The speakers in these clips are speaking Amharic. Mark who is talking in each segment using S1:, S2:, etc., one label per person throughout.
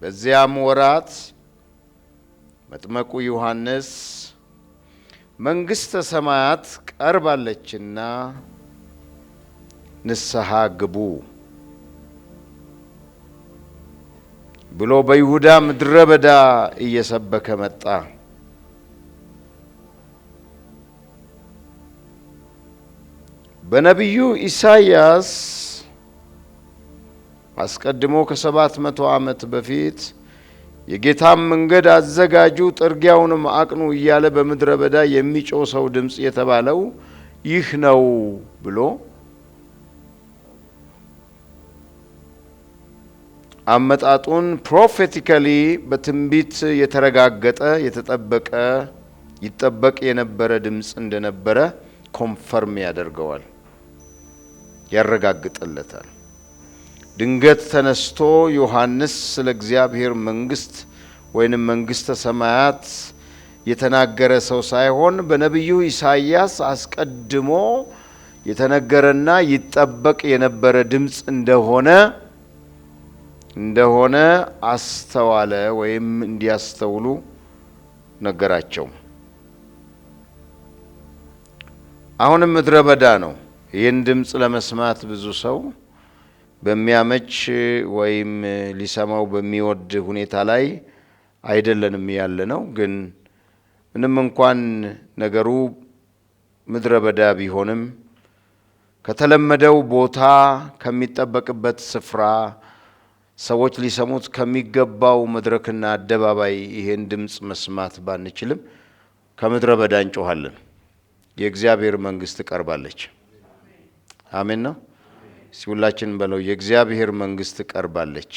S1: በዚያም ወራት መጥምቁ ዮሐንስ መንግሥተ ሰማያት ቀርባለችና ንስሐ ግቡ ብሎ በይሁዳ ምድረ በዳ እየሰበከ መጣ። በነቢዩ ኢሳይያስ አስቀድሞ ከ700 ዓመት በፊት የጌታም መንገድ አዘጋጁ ጥርጊያውንም አቅኑ እያለ በምድረ በዳ የሚጮህ ሰው ድምጽ የተባለው ይህ ነው ብሎ አመጣጡን ፕሮፌቲካሊ በትንቢት የተረጋገጠ የተጠበቀ ይጠበቅ የነበረ ድምጽ እንደነበረ ኮንፈርም ያደርገዋል፣ ያረጋግጥለታል። ድንገት ተነስቶ ዮሐንስ ስለ እግዚአብሔር መንግስት ወይንም መንግስተ ሰማያት የተናገረ ሰው ሳይሆን በነቢዩ ኢሳይያስ አስቀድሞ የተነገረና ይጠበቅ የነበረ ድምጽ እንደሆነ አስተዋለ ወይም እንዲያስተውሉ ነገራቸው። አሁንም ምድረ በዳ ነው። ይህን ድምጽ ለመስማት ብዙ ሰው በሚያመች ወይም ሊሰማው በሚወድ ሁኔታ ላይ አይደለንም ያለነው። ግን ምንም እንኳን ነገሩ ምድረ በዳ ቢሆንም ከተለመደው ቦታ ከሚጠበቅበት ስፍራ ሰዎች ሊሰሙት ከሚገባው መድረክና አደባባይ ይሄን ድምጽ መስማት ባንችልም ከምድረ በዳ እንጮሃለን። የእግዚአብሔር መንግስት ቀርባለች። አሜን ነው። ሲውላችን በለው የእግዚአብሔር መንግስት ቀርባለች።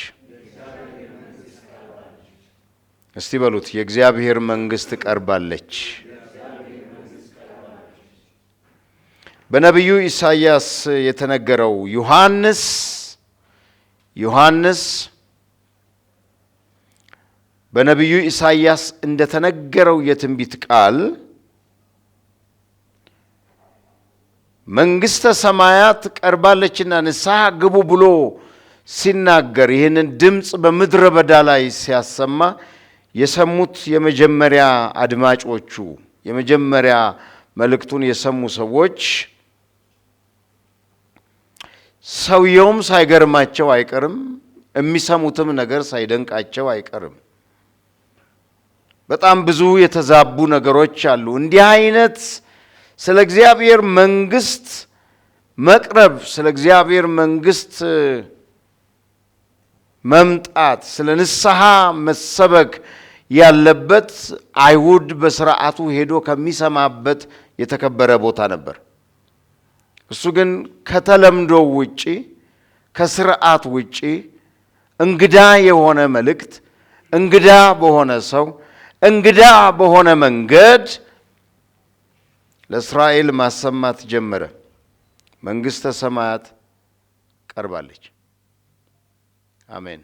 S1: እስቲ በሉት የእግዚአብሔር መንግስት ቀርባለች። በነቢዩ ኢሳይያስ የተነገረው ዮሐንስ በነቢዩ ኢሳይያስ እንደተነገረው የትንቢት ቃል መንግስተ ሰማያት ቀርባለችና ንስሐ ግቡ ብሎ ሲናገር ይህንን ድምጽ በምድረ በዳ ላይ ሲያሰማ የሰሙት የመጀመሪያ አድማጮቹ የመጀመሪያ መልእክቱን የሰሙ ሰዎች ሰውየውም ሳይገርማቸው አይቀርም፣ የሚሰሙትም ነገር ሳይደንቃቸው አይቀርም። በጣም ብዙ የተዛቡ ነገሮች አሉ። እንዲህ አይነት ስለ እግዚአብሔር መንግስት መቅረብ፣ ስለ እግዚአብሔር መንግስት መምጣት፣ ስለ ንስሐ መሰበክ ያለበት አይሁድ በስርዓቱ ሄዶ ከሚሰማበት የተከበረ ቦታ ነበር። እሱ ግን ከተለምዶ ውጪ ከስርዓት ውጪ እንግዳ የሆነ መልእክት፣ እንግዳ በሆነ ሰው፣ እንግዳ በሆነ መንገድ ለእስራኤል ማሰማት ጀመረ። መንግስተ ሰማያት ቀርባለች። አሜን።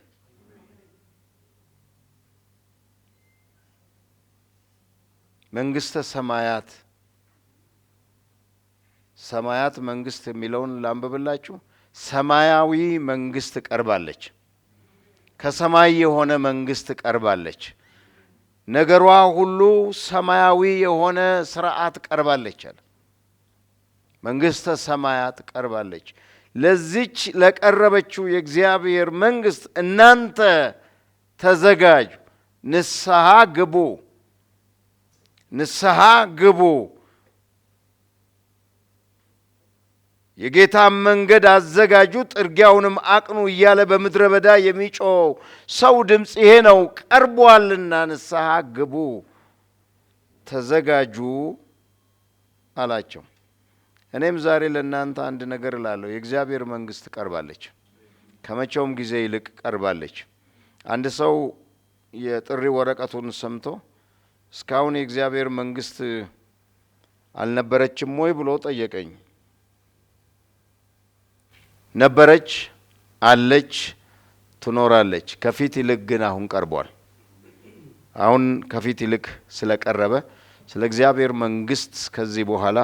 S1: መንግስተ ሰማያት ሰማያት መንግስት የሚለውን ላንብብላችሁ። ሰማያዊ መንግስት ቀርባለች። ከሰማይ የሆነ መንግስት ቀርባለች። ነገሯ ሁሉ ሰማያዊ የሆነ ስርዓት ቀርባለች አለ። መንግስተ ሰማያት ቀርባለች። ለዚች ለቀረበችው የእግዚአብሔር መንግስት እናንተ ተዘጋጁ፣ ንስሐ ግቡ፣ ንስሐ ግቡ። የጌታን መንገድ አዘጋጁ ጥርጊያውንም አቅኑ እያለ በምድረ በዳ የሚጮህ ሰው ድምፅ ይሄ ነው፣ ቀርቧልና ንስሐ ግቡ፣ ተዘጋጁ አላቸው። እኔም ዛሬ ለእናንተ አንድ ነገር እላለሁ። የእግዚአብሔር መንግስት ቀርባለች፣ ከመቼውም ጊዜ ይልቅ ቀርባለች። አንድ ሰው የጥሪ ወረቀቱን ሰምቶ እስካሁን የእግዚአብሔር መንግስት አልነበረችም ወይ ብሎ ጠየቀኝ። ነበረች፣ አለች፣ ትኖራለች። ከፊት ይልቅ ግን አሁን ቀርቧል። አሁን ከፊት ይልቅ ስለቀረበ ስለ እግዚአብሔር መንግስት ከዚህ በኋላ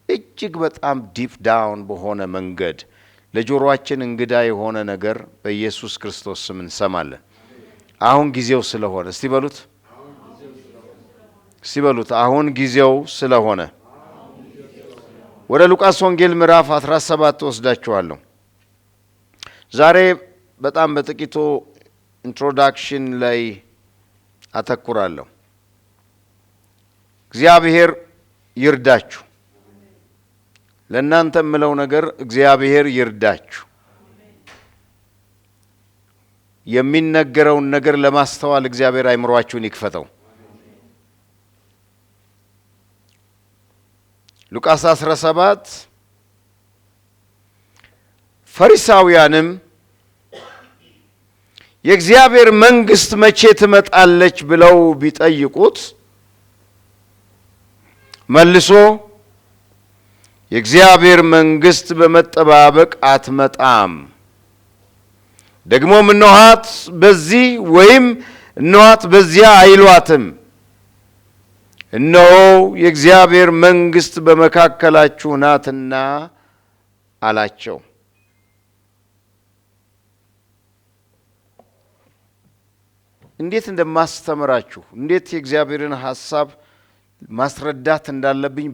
S1: እጅግ በጣም ዲፕ ዳውን በሆነ መንገድ ለጆሮአችን እንግዳ የሆነ ነገር በኢየሱስ ክርስቶስ ስም እንሰማለን። አሁን ጊዜው ስለሆነ እስቲ በሉት አሁን ጊዜው ስለሆነ። ወደ ሉቃስ ወንጌል ምዕራፍ 17 ወስዳችኋለሁ። ዛሬ በጣም በጥቂቱ ኢንትሮዳክሽን ላይ አተኩራለሁ። እግዚአብሔር ይርዳችሁ። ለእናንተ የምለው ነገር እግዚአብሔር ይርዳችሁ። የሚነገረውን ነገር ለማስተዋል እግዚአብሔር አይምሮአችሁን ይክፈተው። ሉቃስ 17 ፈሪሳውያንም የእግዚአብሔር መንግስት መቼ ትመጣለች ብለው ቢጠይቁት መልሶ የእግዚአብሔር መንግስት በመጠባበቅ አትመጣም፣ ደግሞም እነኋት በዚህ ወይም እነኋት በዚያ አይሏትም፣ እነሆ የእግዚአብሔር መንግስት በመካከላችሁ ናትና አላቸው። እንዴት እንደማስተምራችሁ እንዴት የእግዚአብሔርን ሐሳብ ማስረዳት እንዳለብኝ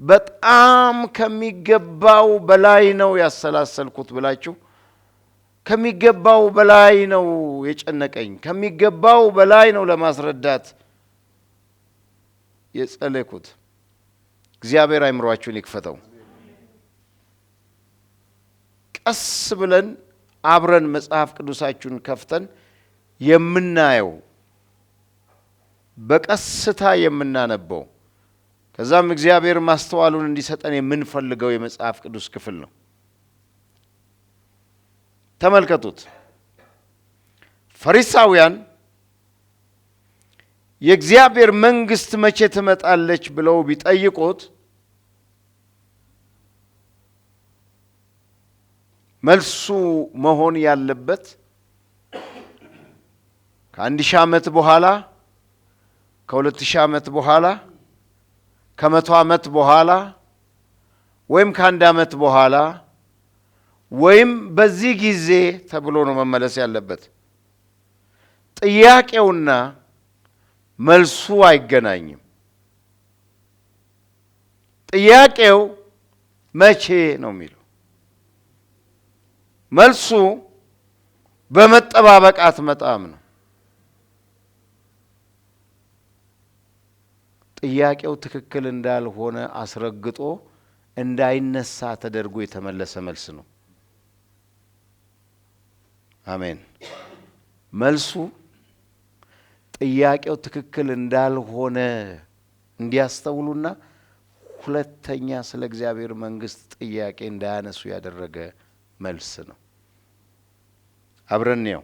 S1: በጣም ከሚገባው በላይ ነው ያሰላሰልኩት ብላችሁ ከሚገባው በላይ ነው የጨነቀኝ፣ ከሚገባው በላይ ነው ለማስረዳት የጸለይኩት። እግዚአብሔር አይምሮአችሁን ይክፈተው። ቀስ ብለን አብረን መጽሐፍ ቅዱሳችሁን ከፍተን የምናየው በቀስታ የምናነበው ከዛም እግዚአብሔር ማስተዋሉን እንዲሰጠን የምንፈልገው የመጽሐፍ ቅዱስ ክፍል ነው። ተመልከቱት። ፈሪሳውያን የእግዚአብሔር መንግስት መቼ ትመጣለች ብለው ቢጠይቁት መልሱ መሆን ያለበት ከ1000 ዓመት በኋላ፣ ከ2000 ዓመት በኋላ፣ ከ100 ዓመት በኋላ ወይም ከ1 ዓመት በኋላ ወይም በዚህ ጊዜ ተብሎ ነው መመለስ ያለበት። ጥያቄውና መልሱ አይገናኝም። ጥያቄው መቼ ነው የሚለው፣ መልሱ በመጠባበቅ አትመጣም ነው። ጥያቄው ትክክል እንዳልሆነ አስረግጦ እንዳይነሳ ተደርጎ የተመለሰ መልስ ነው። አሜን። መልሱ ጥያቄው ትክክል እንዳልሆነ እንዲያስተውሉና ሁለተኛ ስለ እግዚአብሔር መንግስት ጥያቄ እንዳያነሱ ያደረገ መልስ ነው። አብረን ነው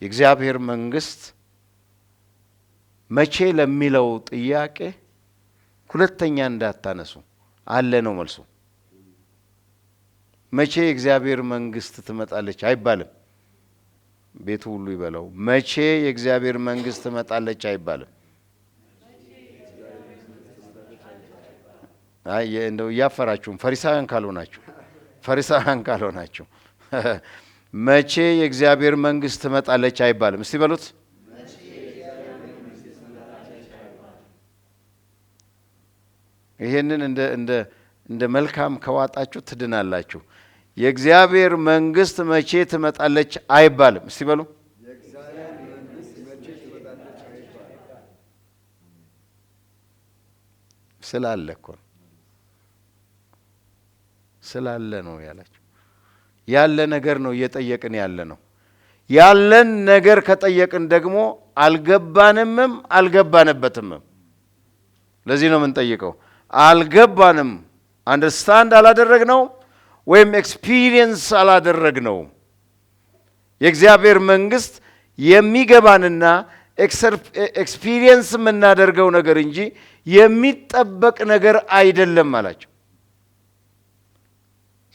S1: የእግዚአብሔር መንግስት መቼ ለሚለው ጥያቄ ሁለተኛ እንዳታነሱ አለ ነው መልሱ። መቼ የእግዚአብሔር መንግስት ትመጣለች አይባልም። ቤቱ ሁሉ ይበለው። መቼ የእግዚአብሔር መንግስት ትመጣለች አይባልም። አይ እንደው ያፈራችሁም ፈሪሳውያን ካልሆናችሁ መቼ የእግዚአብሔር መንግስት ትመጣለች አይባልም። እስቲ በሉት። ይሄንን እንደ መልካም ከዋጣችሁ ትድናላችሁ። የእግዚአብሔር መንግስት መቼ ትመጣለች አይባልም። እስቲ በሉ። ስላለ እኮ ስላለ ነው ያላችሁ። ያለ ነገር ነው እየጠየቅን ያለ ነው። ያለን ነገር ከጠየቅን ደግሞ አልገባንምም አልገባንበትምም። ለዚህ ነው የምንጠይቀው። አልገባንም፣ አንደርስታንድ አላደረግነው ወይም ኤክስፒሪየንስ አላደረግነው። የእግዚአብሔር መንግስት የሚገባንና ኤክስፒሪየንስ የምናደርገው ነገር እንጂ የሚጠበቅ ነገር አይደለም አላቸው።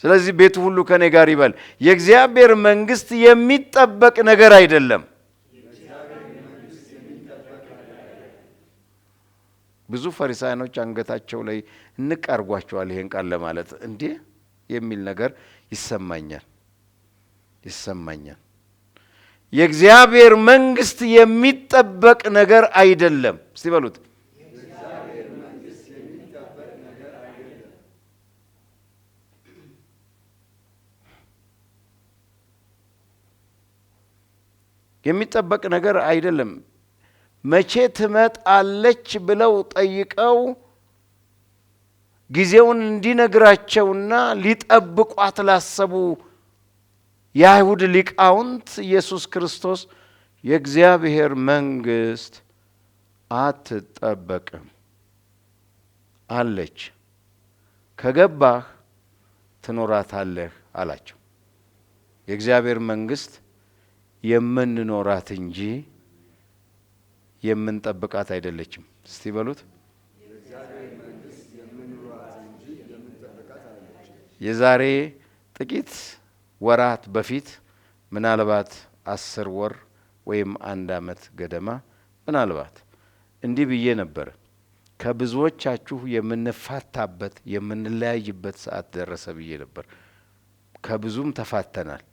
S1: ስለዚህ ቤቱ ሁሉ ከኔ ጋር ይበል። የእግዚአብሔር መንግስት የሚጠበቅ ነገር አይደለም። ብዙ ፈሪሳውያኖች አንገታቸው ላይ እንቃርጓቸዋል ይሄን ቃል ለማለት እንዴ የሚል ነገር ይሰማኛል። የእግዚአብሔር መንግስት የሚጠበቅ ነገር አይደለም። እስቲ በሉት፣
S2: የእግዚአብሔር መንግስት የሚጠበቅ ነገር አይደለም።
S1: የሚጠበቅ ነገር አይደለም። መቼ ትመጣለች ብለው ጠይቀው ጊዜውን እንዲነግራቸውና ሊጠብቋት ላሰቡ የአይሁድ ሊቃውንት ኢየሱስ ክርስቶስ የእግዚአብሔር መንግስት አትጠበቅም አለች፣ ከገባህ ትኖራታለህ አላቸው። የእግዚአብሔር መንግስት የምንኖራት እንጂ የምንጠብቃት አይደለችም። እስቲ በሉት፣
S2: የእግዚአብሔር መንግስት የምንኖራት እንጂ የምንጠብቃት አይደለችም።
S1: የዛሬ ጥቂት ወራት በፊት ምናልባት 10 ወር ወይም 1 ዓመት ገደማ ምናልባት እንዲህ ብዬ ነበር፣ ከብዙዎቻችሁ የምንፋታበት የምንለያይበት ሰዓት ደረሰ ብዬ ነበር። ከብዙም ተፋተናል።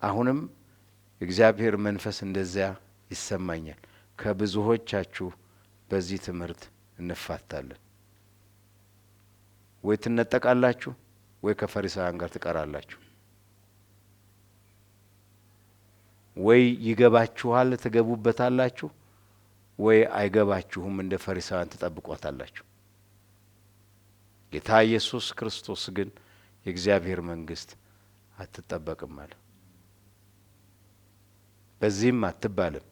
S1: አሁንም እግዚአብሔር መንፈስ እንደዚያ ይሰማኛል። ከብዙዎቻችሁ በዚህ ትምህርት እንፋታለን። ወይ ትነጠቃላችሁ ወይ ከፈሪሳውያን ጋር ትቀራላችሁ። ወይ ይገባችኋል ትገቡበታላችሁ፣ ወይ አይገባችሁም እንደ ፈሪሳውያን ትጠብቋታላችሁ። ጌታ ኢየሱስ ክርስቶስ ግን የእግዚአብሔር መንግስት አትጠበቅም አለ። በዚህም አትባልም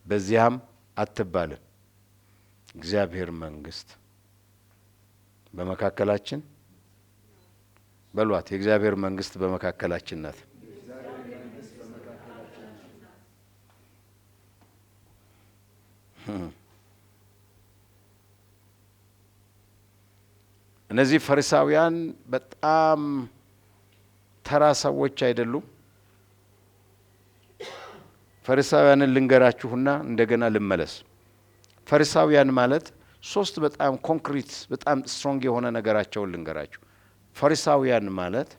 S1: በዚያም አትባልም። እግዚአብሔር መንግስት በመካከላችን በሏት፣ የእግዚአብሔር መንግስት በመካከላችን ናት። እነዚህ ፈሪሳውያን በጣም ተራ ሰዎች አይደሉም። ፈሪሳውያንን ልንገራችሁና እንደገና ልመለስ። ፈሪሳውያን ማለት 3 በጣም ኮንክሪት በጣም ስትሮንግ የሆነ ነገራቸውን ልንገራችሁ። ፈሪሳውያን ማለት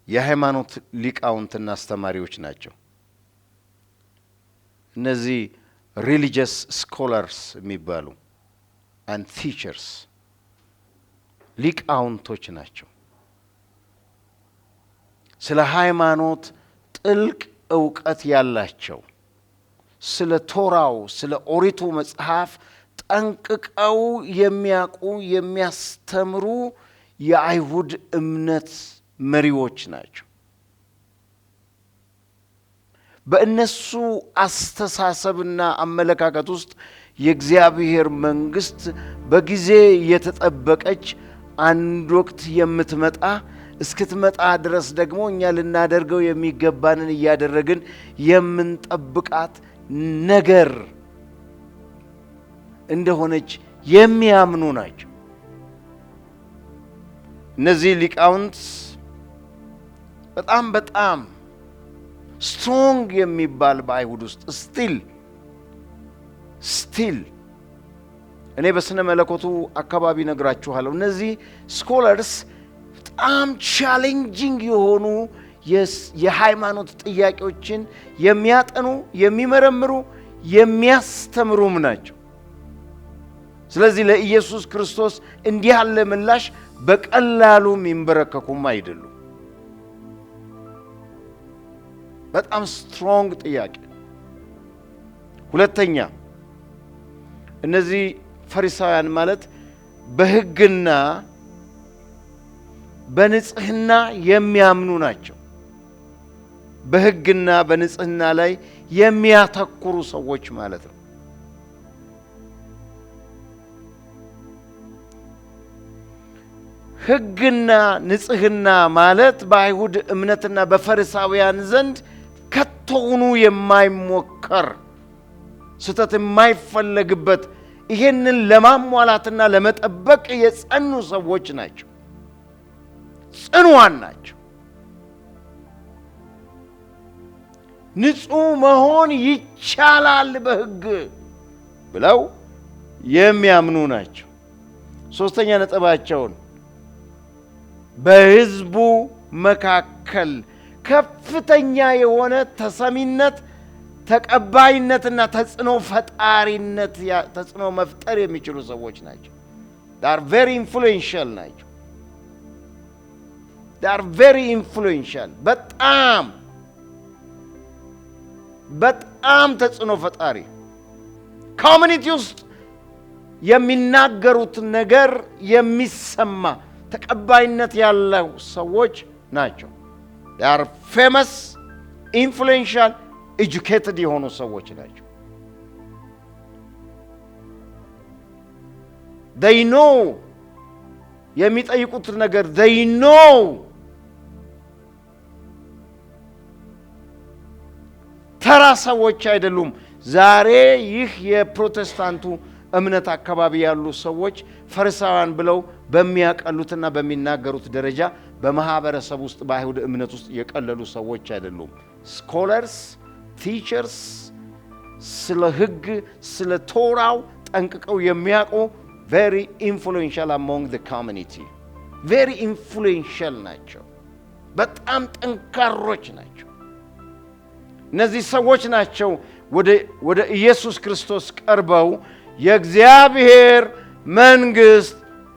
S1: የሃይማኖት ሊቃውንትና አስተማሪዎች ናቸው። እነዚህ ሪሊጂየስ ስኮላርስ የሚባሉ and teachers ሊቃውንቶች ናቸው። ስለ ሃይማኖት ጥልቅ ዕውቀት ያላቸው፣ ስለ ቶራው ስለ ኦሪቱ መጽሐፍ ጠንቅቀው የሚያውቁ የሚያስተምሩ የአይሁድ እምነት መሪዎች ናቸው። በእነሱ አስተሳሰብና አመለካከት ውስጥ የእግዚአብሔር መንግስት በጊዜ የተጠበቀች አንድ ወቅት የምትመጣ እስክትመጣ ድረስ ደግሞ እኛ ልናደርገው የሚገባንን እያደረግን የምንጠብቃት ነገር እንደሆነች የሚያምኑ ናቸው። እነዚህ ሊቃውንት በጣም ስትሮንግ የሚባል በአይሁድ ውስጥ ስቲል እኔ በስነ መለኮቱ አካባቢ ነግራችኋለሁ። እነዚህ ስኮለርስ በጣም ቻሌንጂንግ የሆኑ የሃይማኖት ጥያቄዎችን የሚያጠኑ የሚመረምሩ የሚያስተምሩም ናቸው። ስለዚህ ለኢየሱስ ክርስቶስ እንዲህ ያለ ምላሽ በቀላሉ የሚንበረከኩም አይደሉም። በጣም ስትሮንግ ጥያቄ። ሁለተኛ እነዚህ ፈሪሳውያን ማለት በሕግና በንጽህና የሚያምኑ ናቸው። በሕግና በንጽህና ላይ የሚያተኩሩ ሰዎች ማለት ነው። ሕግና ንጽህና ማለት በአይሁድ እምነትና በፈሪሳውያን ዘንድ ከቶውኑ የማይሞከር ስተት የማይፈለግበት ይሄንን ለማሟላትና ለመጠበቅ የጸኑ ሰዎች ናቸው። ጽኑዋን ናቸው። ንጹህ መሆን ይቻላል በሕግ ብለው የሚያምኑ ናቸው። ሶስተኛ ነጥባቸውን በሕዝቡ መካከል ከፍተኛ የሆነ ተሰሚነት፣ ተቀባይነትና ተጽዕኖ ፈጣሪነት ተጽዕኖ መፍጠር የሚችሉ ሰዎች ናቸው። they are very influential ናቸው። they are very influential በጣም ተጽዕኖ ፈጣሪ ኮሚኒቲ ውስጥ የሚናገሩት ነገር የሚሰማ ተቀባይነት ያለው ሰዎች ናቸው። they are famous, influential, educated የሆኑ ሰዎች ናቸው። they know የሚጠይቁት ነገር they know ተራ ሰዎች አይደሉም። ዛሬ ይህ የፕሮቴስታንቱ እምነት አካባቢ ያሉ ሰዎች ፈሪሳውያን ብለው በሚያቀሉትና በሚናገሩት ደረጃ በማህበረሰብ ውስጥ በአይሁድ እምነት ውስጥ የቀለሉ ሰዎች አይደሉም። ስኮለርስ፣ ቲቸርስ፣ ስለ ሕግ ስለ ቶራው ጠንቅቀው የሚያውቁ very influential among the community very influential ናቸው። በጣም ጠንካሮች ናቸው። እነዚህ ሰዎች ናቸው ወደ ኢየሱስ ክርስቶስ ቀርበው የእግዚአብሔር መንግስት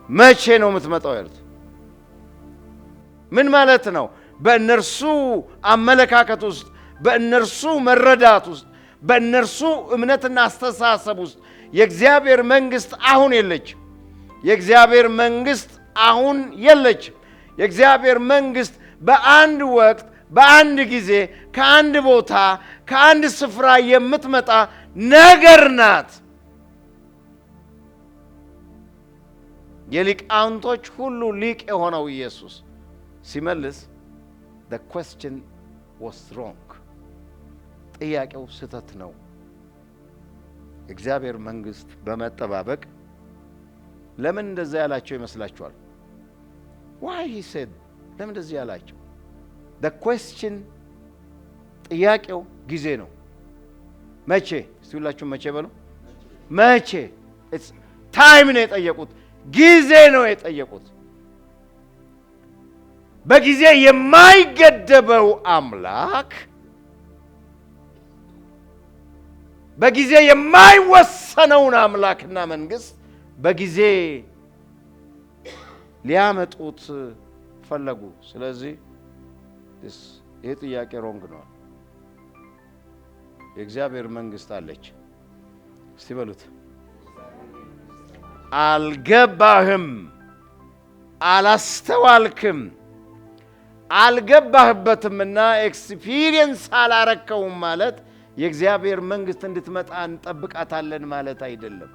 S1: መቼ ነው የምትመጣው ያሉት። ምን ማለት ነው? በእነርሱ አመለካከት ውስጥ፣ በእነርሱ መረዳት ውስጥ፣ በእነርሱ እምነትና አስተሳሰብ ውስጥ የእግዚአብሔር መንግስት አሁን የለችም። የእግዚአብሔር መንግስት አሁን የለችም። የእግዚአብሔር መንግስት በአንድ ወቅት በአንድ ጊዜ ከአንድ ቦታ ከአንድ ስፍራ የምትመጣ ነገር ናት። የሊቃውንቶች ሁሉ ሊቅ የሆነው ኢየሱስ ሲመልስ the question was wrong ጥያቄው ስህተት ነው። እግዚአብሔር መንግስት በመጠባበቅ ለምን እንደዛ ያላቸው ይመስላችኋል? why he said ለምን እንደዛ ያላቸው? the question ጥያቄው ጊዜ ነው። መቼ? እስቲ ሁላችሁ መቼ በሉ። መቼ it's time ነው የጠየቁት። ጊዜ ነው የጠየቁት። በጊዜ የማይገደበው አምላክ በጊዜ የማይወሰነውን አምላክና መንግስት በጊዜ ሊያመጡት ፈለጉ። ስለዚህ ይሄ ጥያቄ ሮንግ ነው። የእግዚአብሔር መንግስት አለች። እስቲ በሉት። አልገባህም፣ አላስተዋልክም፣ አልገባህበትምና ኤክስፒሪየንስ አላረከውም ማለት የእግዚአብሔር መንግስት እንድትመጣ እንጠብቃታለን ማለት አይደለም።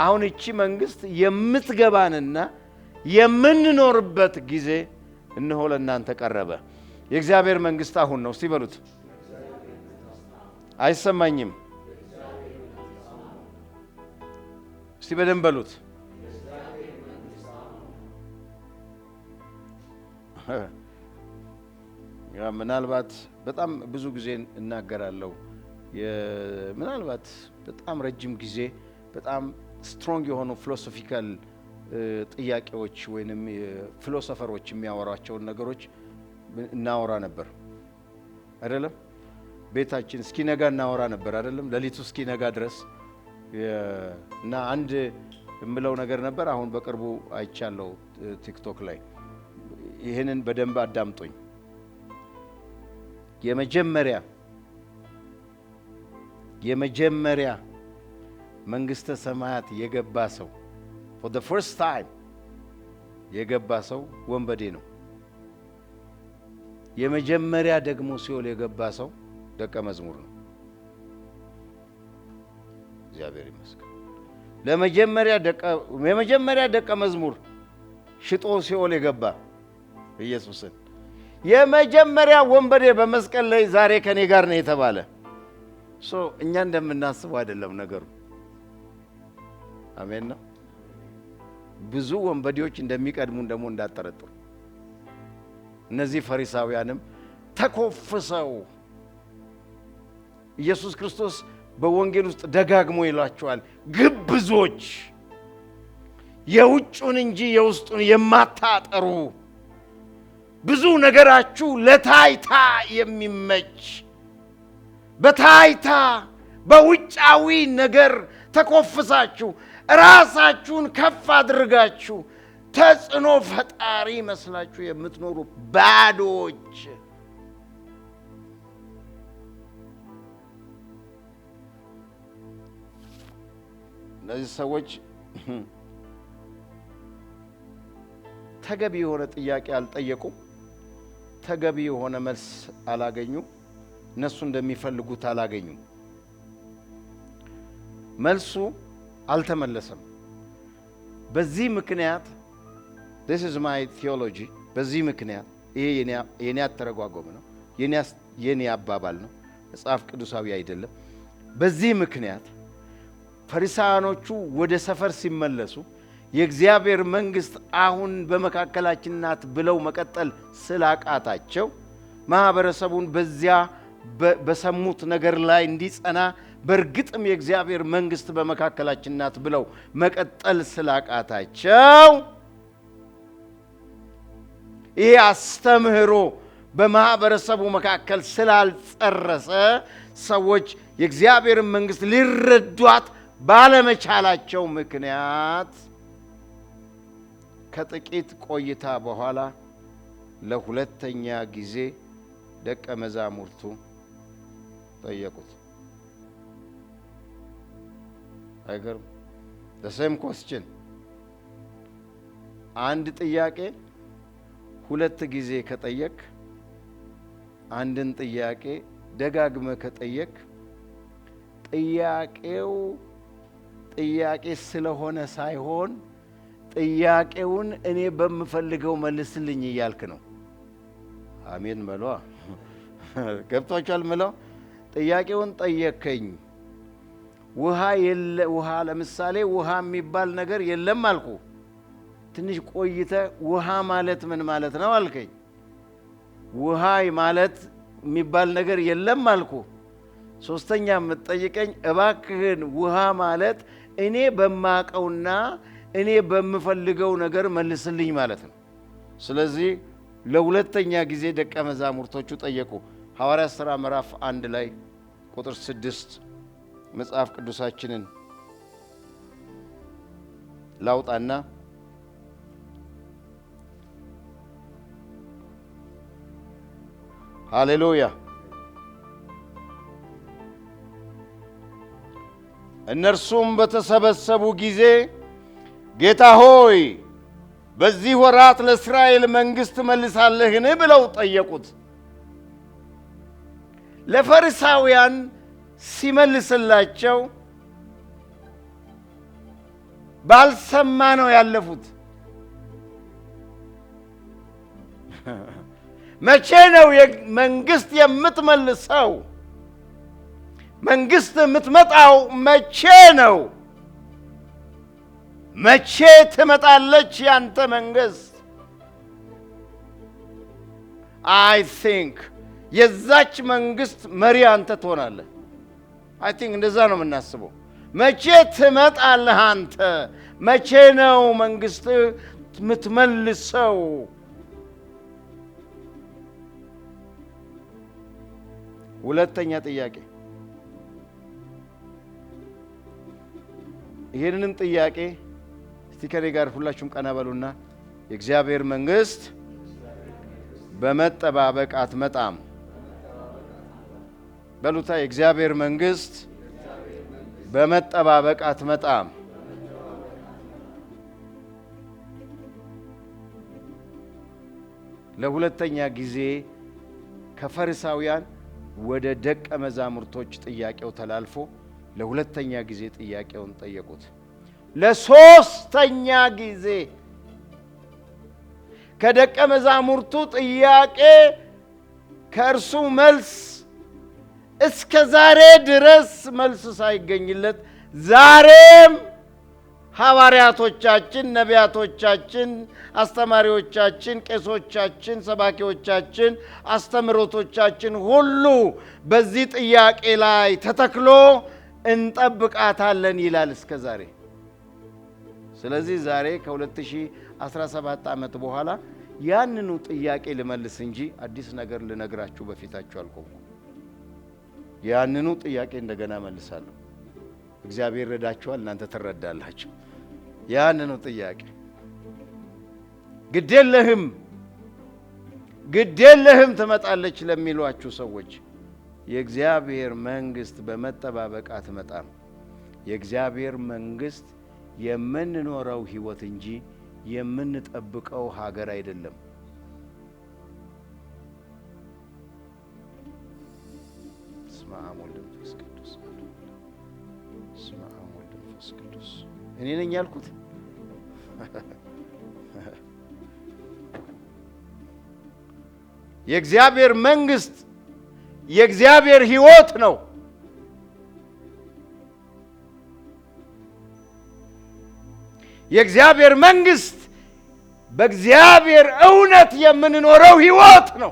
S1: አሁን እቺ መንግስት የምትገባንና የምንኖርበት ጊዜ እነሆ ለእናንተ ቀረበ። የእግዚአብሔር መንግስት አሁን ነው። እስቲ በሉት። አይሰማኝም። እስቲ በደንብ በሉት። ምናልባት በጣም ብዙ ጊዜ እናገራለሁ። ምናልባት በጣም ረጅም ጊዜ በጣም ስትሮንግ የሆኑ ፊሎሶፊካል ጥያቄዎች ወይንም ፊሎሶፈሮች የሚያወሯቸውን ነገሮች እናወራ ነበር አይደለም? ቤታችን እስኪነጋ እናወራ ነበር አይደለም? ሌሊቱ እስኪነጋ ድረስ እና አንድ የምለው ነገር ነበር። አሁን በቅርቡ አይቻለሁ ቲክቶክ ላይ። ይሄንን በደንብ አዳምጡኝ። የመጀመሪያ መንግስተ ሰማያት የገባ ሰው for the first time የገባ ሰው ወንበዴ ነው። የመጀመሪያ ደግሞ ሲኦል የገባ ሰው ደቀ መዝሙር ነው። እግዚአብሔር ይመስገን። የመጀመሪያ ደቀ መዝሙር ሽጦ ሲኦል የገባ ኢየሱስን፣ የመጀመሪያ ወንበዴ በመስቀል ላይ ዛሬ ከኔ ጋር ነው የተባለ እኛ እንደምናስበው አይደለም ነገሩ። አሜን ነው። ብዙ ወንበዴዎች እንደሚቀድሙን ደግሞ እንዳጠረጥሩ። እነዚህ ፈሪሳውያንም ተኮፍሰው ኢየሱስ ክርስቶስ በወንጌል ውስጥ ደጋግሞ ይላቸዋል፣ ግብዞች፣ የውጩን እንጂ የውስጡን የማታጠሩ ብዙ ነገራችሁ ለታይታ የሚመች በታይታ በውጫዊ ነገር ተኮፍሳችሁ ራሳችሁን ከፍ አድርጋችሁ ተጽዕኖ ፈጣሪ መስላችሁ የምትኖሩ ባዶች እነዚህ ሰዎች ተገቢ የሆነ ጥያቄ አልጠየቁም። ተገቢ የሆነ መልስ አላገኙም። እነሱ እንደሚፈልጉት አላገኙም። መልሱ አልተመለሰም። በዚህ ምክንያት this is my theology በዚህ ምክንያት ይሄ የኔ አተረጓጎም ነው፣ የኔ አባባል ነው፣ መጽሐፍ ቅዱሳዊ አይደለም። በዚህ ምክንያት ፈሪሳውያኖቹ ወደ ሰፈር ሲመለሱ የእግዚአብሔር መንግስት አሁን በመካከላችን ናት ብለው መቀጠል ስላቃታቸው ማህበረሰቡን በዚያ በሰሙት ነገር ላይ እንዲጸና በርግጥም የእግዚአብሔር መንግስት በመካከላችን ናት ብለው መቀጠል ስላቃታቸው ይሄ አስተምህሮ በማህበረሰቡ መካከል ስላልጸረሰ ሰዎች የእግዚአብሔር መንግስት ሊረዷት ባለመቻላቸው ምክንያት ከጥቂት ቆይታ በኋላ ለሁለተኛ ጊዜ ደቀ መዛሙርቱ ጠየቁት። አይገርም? the same question አንድ ጥያቄ ሁለት ጊዜ ከጠየቅ አንድን ጥያቄ ደጋግመ ከጠየቅ ጥያቄው ጥያቄ ስለሆነ ሳይሆን ጥያቄውን እኔ በመፈልገው መልስልኝ እያልክ ነው። አሜን በሏ። ገብቷችኋል? ምለው ጥያቄውን ጠየከኝ። ውሃ ለምሳሌ ውሃ የሚባል ነገር የለም አልኩ። ትንሽ ቆይተ ውሃ ማለት ምን ማለት ነው አልከኝ። ውሃ ማለት የሚባል ነገር የለም አልኩ። ሶስተኛ የምትጠይቀኝ እባክህን ውሃ ማለት እኔ በማቀውና እኔ በምፈልገው ነገር መልስልኝ ማለት ነው። ስለዚህ ለሁለተኛ ጊዜ ደቀ መዛሙርቶቹ ጠየቁ። ሐዋርያት ሥራ ምዕራፍ 1 ላይ ቁጥር 6 መጽሐፍ ቅዱሳችንን ላውጣና ሃሌሉያ። እነርሱም በተሰበሰቡ ጊዜ ጌታ ሆይ በዚህ ወራት ለእስራኤል መንግሥት መልሳለህን ብለው ጠየቁት። ለፈሪሳውያን ሲመልስላቸው ባልሰማ ነው ያለፉት። መቼ ነው መንግሥት የምትመልሰው? መንግሥት የምትመጣው መቼ ነው? መቼ ትመጣለች ያንተ መንግሥት? I think የዛች መንግሥት መሪ አንተ ትሆናለህ። I think እንደዛ ነው የምናስበው። መቼ ትመጣለህ አንተ? መቼ ነው መንግሥት የምትመልሰው? ሁለተኛ ጥያቄ። ይሄንንም ጥያቄ እስቲ ከኔ ጋር ሁላችሁም ቀና በሉና የእግዚአብሔር መንግሥት በመጠባበቅ አትመጣም በሉታ። የእግዚአብሔር መንግሥት በመጠባበቅ አትመጣም። ለሁለተኛ ጊዜ ከፈሪሳውያን ወደ ደቀ መዛሙርቶች ጥያቄው ተላልፎ ለሁለተኛ ጊዜ ጥያቄውን ጠየቁት። ለሶስተኛ ጊዜ ከደቀ መዛሙርቱ ጥያቄ ከእርሱ መልስ እስከ ዛሬ ድረስ መልስ ሳይገኝለት ዛሬም ሐዋርያቶቻችን፣ ነቢያቶቻችን፣ አስተማሪዎቻችን፣ ቄሶቻችን፣ ሰባኪዎቻችን፣ አስተምሮቶቻችን ሁሉ በዚህ ጥያቄ ላይ ተተክሎ እንጠብቃታለን ይላል እስከ ዛሬ። ስለዚህ ዛሬ ከ2017 ዓመት በኋላ ያንኑ ጥያቄ ልመልስ እንጂ አዲስ ነገር ልነግራችሁ በፊታችሁ አልቆምኩም። ያንኑ ጥያቄ እንደገና መልሳለሁ። እግዚአብሔር ረዳችኋል፣ እናንተ ትረዳላችሁ። ያንኑ ጥያቄ ግዴለህም ትመጣለች ለሚሏችሁ ሰዎች የእግዚአብሔር መንግስት በመጠባበቅ አትመጣም። የእግዚአብሔር መንግስት የምንኖረው ህይወት እንጂ የምንጠብቀው ሀገር አይደለም። ስመ አብ ወወልድ ወመንፈስ ቅዱስ። ስመ አብ ወወልድ ወመንፈስ ቅዱስ። እኔ ነኝ ያልኩት? የእግዚአብሔር መንግስት የእግዚአብሔር ህይወት ነው። የእግዚአብሔር መንግስት በእግዚአብሔር እውነት የምንኖረው ህይወት ነው።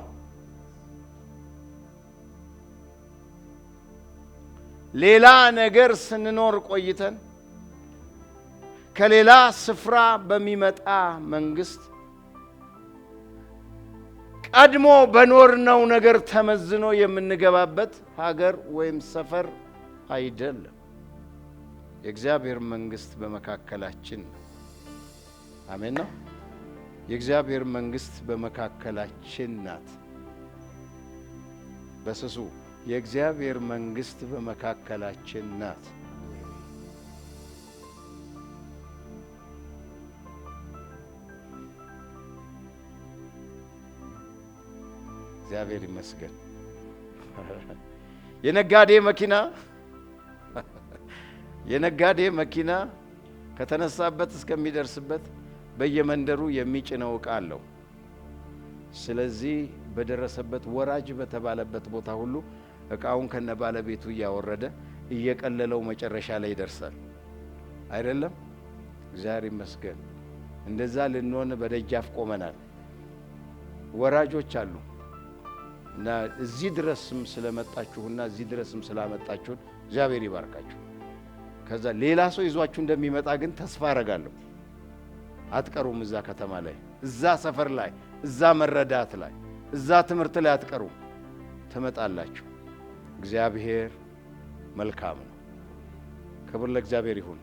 S1: ሌላ ነገር ስንኖር ቆይተን ከሌላ ስፍራ በሚመጣ መንግስት ቀድሞ በኖርነው ነገር ተመዝኖ የምንገባበት ሀገር ወይም ሰፈር አይደለም። የእግዚአብሔር መንግስት በመካከላችን ነው። አሜን ነው። የእግዚአብሔር መንግስት በመካከላችን ናት። በስሱ የእግዚአብሔር መንግስት በመካከላችን ናት። እግዚአብሔር ይመስገን። የነጋዴ መኪና ከተነሳበት እስከሚደርስበት በየመንደሩ የሚጭነው ዕቃ አለው። ስለዚህ በደረሰበት ወራጅ በተባለበት ቦታ ሁሉ ዕቃውን ከነባለቤቱ እያወረደ እየቀለለው መጨረሻ ላይ ይደርሳል። አይደለም? እግዚአብሔር ይመስገን። እንደዛ ልንሆን በደጃፍ ቆመናል። ወራጆች አሉ እና እዚህ ድረስም ስለመጣችሁና እዚህ ድረስም ስላመጣችሁን እግዚአብሔር ይባርካችሁ። ከዛ ሌላ ሰው ይዟችሁ እንደሚመጣ ግን ተስፋ አረጋለሁ። አትቀሩም። እዛ ከተማ ላይ፣ እዛ ሰፈር ላይ፣ እዛ መረዳት ላይ፣ እዛ ትምህርት ላይ አትቀሩም። ትመጣላችሁ። እግዚአብሔር መልካም ነው። ክብር ለእግዚአብሔር ይሁን።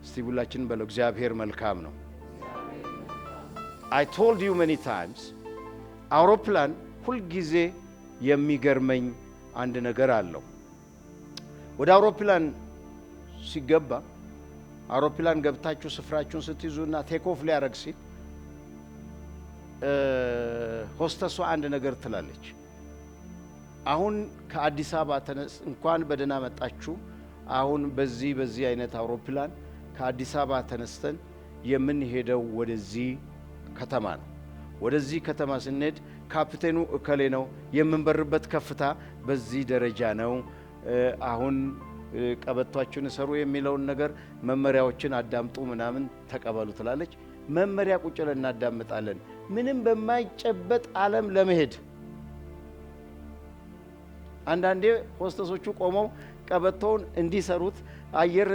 S1: እስቲ ሁላችን በለው እግዚአብሔር መልካም ነው። I told you many times አውሮፕላን ሁልጊዜ የሚገርመኝ አንድ ነገር አለው። ወደ አውሮፕላን ሲገባ አውሮፕላን ገብታችሁ ስፍራችሁን ስትይዙና ቴክ ኦፍ ሊያደርግ ሲል ሆስተሷ አንድ ነገር ትላለች። አሁን ከአዲስ አበባ ተነስ እንኳን በደህና መጣችሁ። አሁን በዚህ አይነት አውሮፕላን ከአዲስ አበባ ተነስተን የምንሄደው ወደዚህ ከተማ ነው። ወደዚህ ከተማ ስንሄድ ካፕቴኑ እከሌ ነው፣ የምንበርበት ከፍታ በዚህ ደረጃ ነው፣ አሁን ቀበቷችሁን ሰሩ የሚለውን ነገር መመሪያዎችን አዳምጡ ምናምን ተቀበሉ ትላለች። መመሪያ ቁጭ ብለን እናዳምጣለን። ምንም በማይጨበጥ ዓለም ለመሄድ አንዳንዴ ሆስተሶቹ ቆመው ቀበቶውን እንዲሰሩት አየር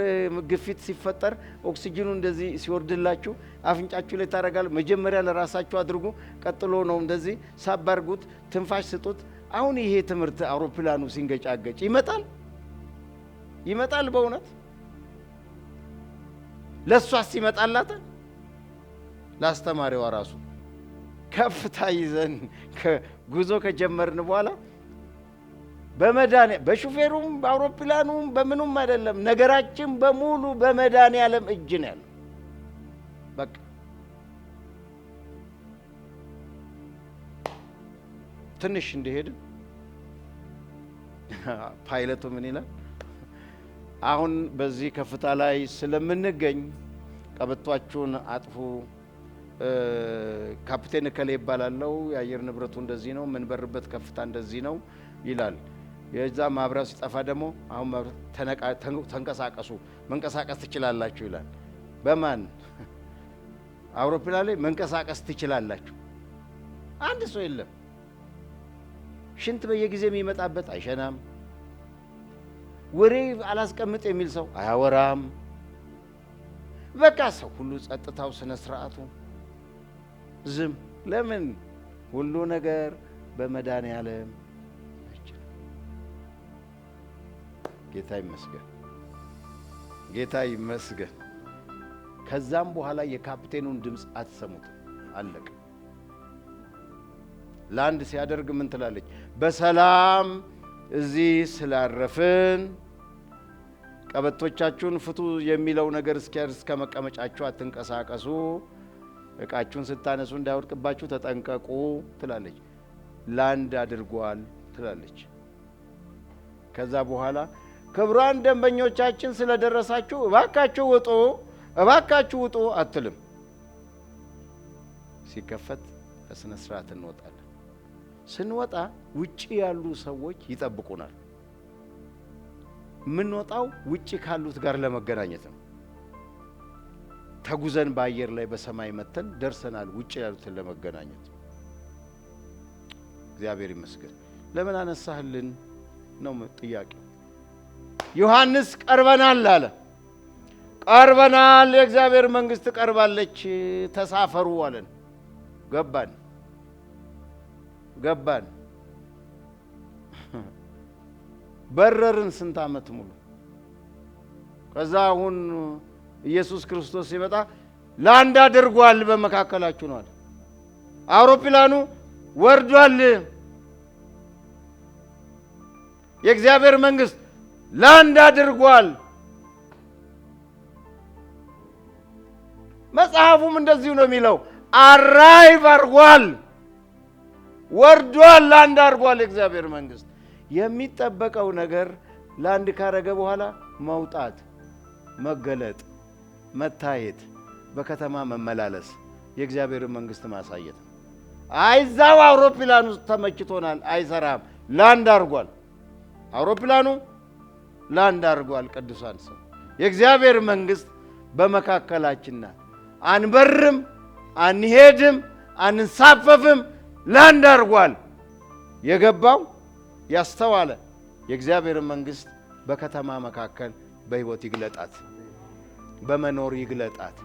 S1: ግፊት ሲፈጠር ኦክሲጅኑ እንደዚህ ሲወርድላችሁ አፍንጫችሁ ላይ ታረጋል። መጀመሪያ ለራሳችሁ አድርጉ፣ ቀጥሎ ነው እንደዚህ ሳባርጉት፣ ትንፋሽ ስጡት። አሁን ይሄ ትምህርት አውሮፕላኑ ሲንገጫገጭ ይመጣል። በእውነት ለሷስ ይመጣላት? ላስተማሪዋ ራሱ ከፍታ ይዘን ጉዞ ከጀመርን በኋላ በሹፌሩም በአውሮፕላኑም በምኑም አይደለም፣ ነገራችን በሙሉ በመድኃኒዓለም እጅ ነው ያለው። በቃ ትንሽ እንደሄድን ፓይለቱ ምን ይላል? አሁን በዚህ ከፍታ ላይ ስለምንገኝ ቀበቷችሁን አጥፉ፣ ካፕቴን እከሌ ይባላለው፣ የአየር ንብረቱ እንደዚህ ነው፣ የምንበርበት ከፍታ እንደዚህ ነው ይላል። የዛ ማብራሪያ ሲጠፋ ደግሞ አሁን ተንቀሳቀሱ፣ መንቀሳቀስ ትችላላችሁ ይላል። በማን አውሮፕላን ላይ መንቀሳቀስ ትችላላችሁ? አንድ ሰው የለም። ሽንት በየጊዜው የሚመጣበት አይሸናም። ወሬ አላስቀምጥ የሚል ሰው አያወራም። በቃ ሰው ሁሉ ጸጥታው፣ ስነ ስርዓቱ ዝም ለምን? ሁሉ ነገር በመድኃኔዓለም እጅ ነው። ጌታ ይመስገን፣ ጌታ ይመስገን። ከዛም በኋላ የካፕቴኑን ድምፅ አትሰሙት። አለቀ። ላንድ ሲያደርግ ምን ትላለች? በሰላም እዚህ ስላረፍን ቀበቶቻችሁን ፍቱ የሚለው ነገር እስከ መቀመጫችሁ አትንቀሳቀሱ፣ ዕቃችሁን ስታነሱ እንዳይወድቅባችሁ ተጠንቀቁ ትላለች። ላንድ አድርጓል ትላለች። ከዛ በኋላ ክቡራን ደንበኞቻችን ስለደረሳችሁ እባካችሁ ውጡ፣ እባካችሁ ውጡ አትልም። ሲከፈት በስነ ስርዓት እንወጣለን። ስንወጣ ውጪ ያሉ ሰዎች ይጠብቁናል። የምንወጣው ውጪ ካሉት ጋር ለመገናኘት ነው። ተጉዘን በአየር ላይ በሰማይ መተን ደርሰናል ውጪ ያሉትን ለመገናኘት። እግዚአብሔር ይመስገን። ለምን አነሳህልን ነው ጥያቄው። ዮሐንስ ቀርበናል አለ። ቀርበናል፣ የእግዚአብሔር መንግስት ቀርባለች፣ ተሳፈሩ አለን። ገባን። በረርን ስንት ዓመት ሙሉ። ከዛ አሁን ኢየሱስ ክርስቶስ ሲመጣ ላንድ አድርጓል በመካከላችሁ ነው አለ። አውሮፕላኑ ወርዷል። የእግዚአብሔር መንግስት ላንድ አድርጓል። መጽሐፉም እንደዚሁ ነው የሚለው። አራይቭ አድርጓል፣ ወርዷል፣ ላንድ አድርጓል የእግዚአብሔር መንግስት። የሚጠበቀው ነገር ላንድ ካረገ በኋላ መውጣት፣ መገለጥ፣ መታየት፣ በከተማ መመላለስ፣ የእግዚአብሔር መንግስት ማሳየት። አይዛው አውሮፕላኑ ተመችቶናል፣ አይሰራም። ላንድ አድርጓል፣ አውሮፕላኑ ላንድ አድርጓል። ቅዱሳን ሰው የእግዚአብሔር መንግስት በመካከላችን ናት። አንበርም፣ አንሄድም፣ አንሳፈፍም። ላንድ አድርጓል። የገባው ያስተዋለ የእግዚአብሔር መንግስት በከተማ መካከል በህይወት ይግለጣት፣ በመኖር ይግለጣት።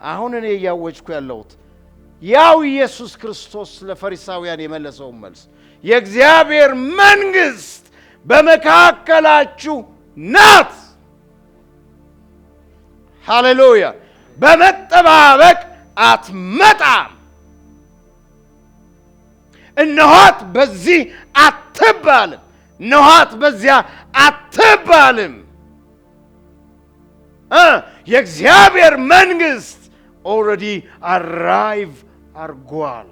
S1: አሁን እኔ እያወጅኩ ያለሁት ያው ኢየሱስ ክርስቶስ ለፈሪሳውያን የመለሰውን መልስ የእግዚአብሔር መንግስት በመካከላችሁ ናት። ሃሌሉያ! በመጠባበቅ አትመጣም። እነኋት በዚህ አትባልም፣ እነኋት በዚያ አትባልም። የእግዚአብሔር መንግስት ኦልሬዲ አራይቭ አርጓል።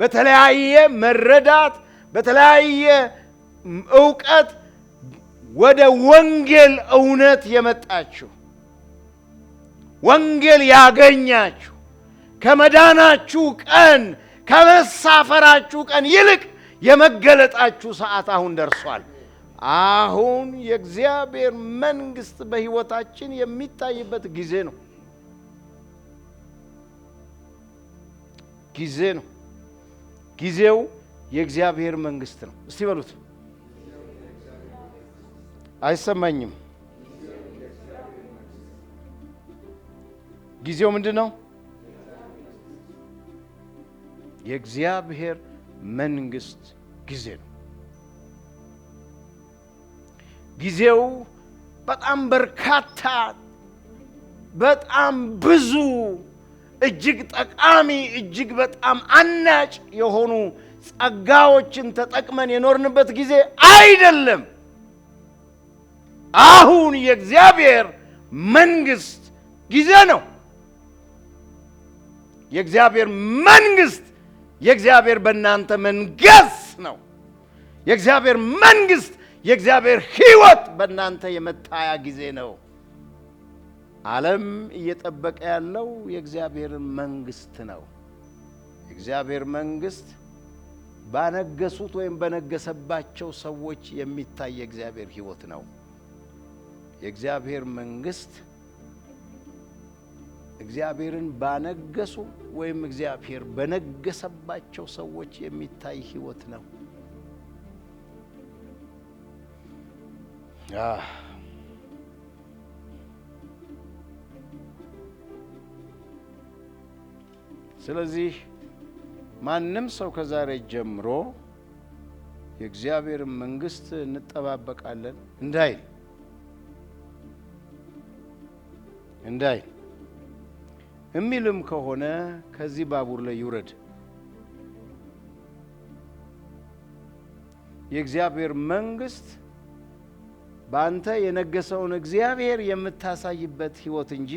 S1: በተለያየ መረዳት፣ በተለያየ ዕውቀት ወደ ወንጌል እውነት የመጣችሁ ወንጌል ያገኛችሁ ከመዳናችሁ ቀን ከመሳፈራችሁ ቀን ይልቅ የመገለጣችሁ ሰዓት አሁን ደርሷል። አሁን የእግዚአብሔር መንግስት በህይወታችን የሚታይበት ጊዜ ነው። ጊዜው የእግዚአብሔር መንግስት ነው። እስቲ በሉት። አይሰማኝም። ጊዜው ምንድን ነው? የእግዚአብሔር መንግስት ጊዜ ነው። ጊዜው በጣም በርካታ፣ በጣም ብዙ፣ እጅግ ጠቃሚ፣ እጅግ በጣም አናጭ የሆኑ ጸጋዎችን ተጠቅመን የኖርንበት ጊዜ አይደለም። አሁን የእግዚአብሔር መንግስት ጊዜ ነው። የእግዚአብሔር መንግስት የእግዚአብሔር በእናንተ መንገስ ነው። የእግዚአብሔር መንግስት የእግዚአብሔር ህይወት በእናንተ የመታያ ጊዜ ነው። ዓለም እየጠበቀ ያለው የእግዚአብሔር መንግስት ነው። የእግዚአብሔር መንግስት ባነገሱት ወይም በነገሰባቸው ሰዎች የሚታይ የእግዚአብሔር ህይወት ነው። የእግዚአብሔር መንግስት እግዚአብሔርን ባነገሱ ወይም እግዚአብሔር በነገሰባቸው ሰዎች የሚታይ ህይወት ነው። ስለዚህ ማንም ሰው ከዛሬ ጀምሮ የእግዚአብሔር መንግስት እንጠባበቃለን እንዳይል የሚልም ከሆነ ከዚህ ባቡር ላይ ይውረድ። የእግዚአብሔር መንግስት በአንተ የነገሰውን እግዚአብሔር የምታሳይበት ህይወት እንጂ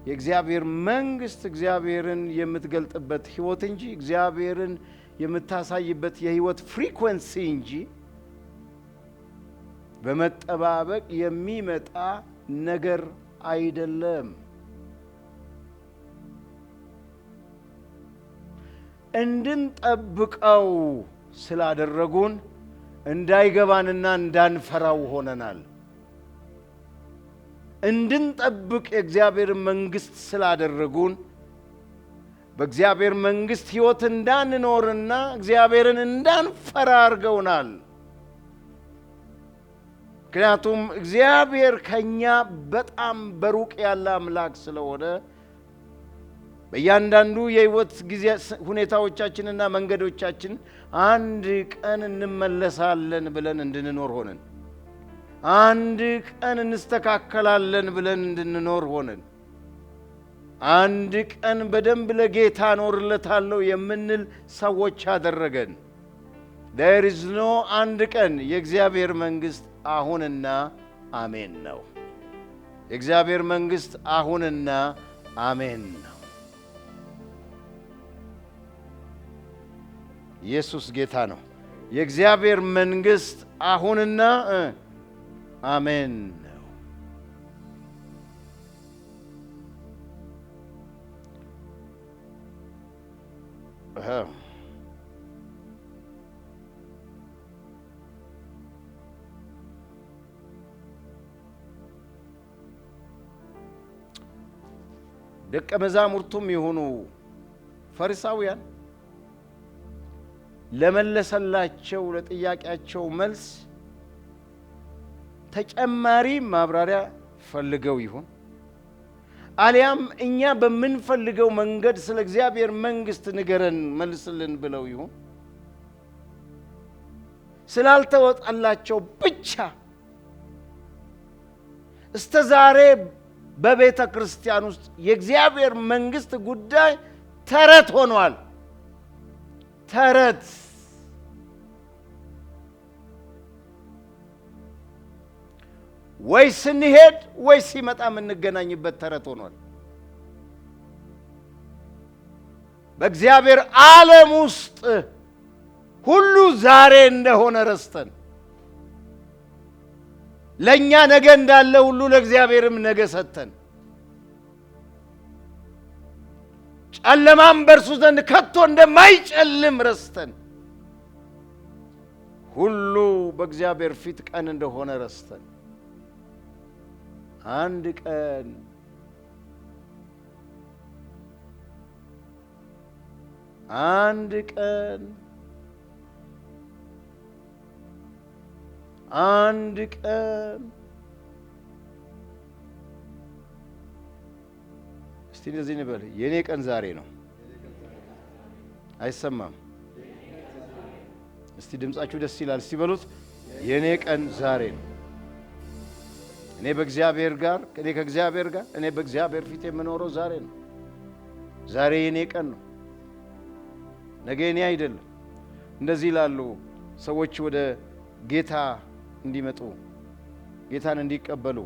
S1: የእግዚአብሔር መንግስት እግዚአብሔርን የምትገልጥበት ህይወት እንጂ እግዚአብሔርን የምታሳይበት የህይወት ፍሪኩዌንሲ እንጂ በመጠባበቅ የሚመጣ ነገር አይደለም። እንድንጠብቀው ስላደረጉን እንዳይገባንና እንዳንፈራው ሆነናል። እንድንጠብቅ የእግዚአብሔር መንግስት ስላደረጉን በእግዚአብሔር መንግስት ህይወት እንዳንኖርና እግዚአብሔርን እንዳንፈራ አድርገውናል። ምክንያቱም እግዚአብሔር ከኛ በጣም በሩቅ ያለ አምላክ ስለሆነ በእያንዳንዱ የህይወት ጊዜ ሁኔታዎቻችንና መንገዶቻችን አንድ ቀን እንመለሳለን ብለን እንድንኖር ሆነን፣ አንድ ቀን እንስተካከላለን ብለን እንድንኖር ሆነን፣ አንድ ቀን በደንብ ለጌታ ኖርለታለሁ የምንል ሰዎች አደረገን። there is no አንድ ቀን። የእግዚአብሔር መንግስት አሁንና አሜን ነው። የእግዚአብሔር መንግስት አሁንና አሜን ነው። ኢየሱስ ጌታ ነው። የእግዚአብሔር መንግስት አሁንና አሜን ነው። ደቀ መዛሙርቱም የሆኑ ፈሪሳውያን ለመለሰላቸው ለጥያቄያቸው መልስ ተጨማሪ ማብራሪያ ፈልገው ይሆን? አሊያም እኛ በምንፈልገው መንገድ ስለ እግዚአብሔር መንግስት ንገረን መልስልን ብለው ይሆን? ስላልተወጣላቸው ብቻ እስከ ዛሬ በቤተ ክርስቲያን ውስጥ የእግዚአብሔር መንግስት ጉዳይ ተረት ሆኗል። ተረት። ወይ ስንሄድ ወይ ሲመጣ የምንገናኝበት ተረት ሆኗል። በእግዚአብሔር ዓለም ውስጥ ሁሉ ዛሬ እንደሆነ ረስተን ለእኛ ነገ እንዳለ ሁሉ ለእግዚአብሔርም ነገ ሰጥተን ጨለማም በእርሱ ዘንድ ከቶ እንደማይጨልም ረስተን ሁሉ በእግዚአብሔር ፊት ቀን እንደሆነ ረስተን አንድ ቀን እስቲ እንደዚህ እንበል፣ የኔ ቀን ዛሬ ነው። አይሰማም? እስቲ ድምጻችሁ ደስ ይላል። እስቲ በሉት፣ የኔ ቀን ዛሬ ነው። እኔ በእግዚአብሔር ጋር ከእግዚአብሔር ጋር እኔ በእግዚአብሔር ፊት የምኖረው ዛሬ ነው። ዛሬ የኔ ቀን ነው፣ ነገ የኔ አይደለም። እንደዚህ ይላሉ ሰዎች ወደ ጌታ እንዲመጡ ጌታን እንዲቀበሉ።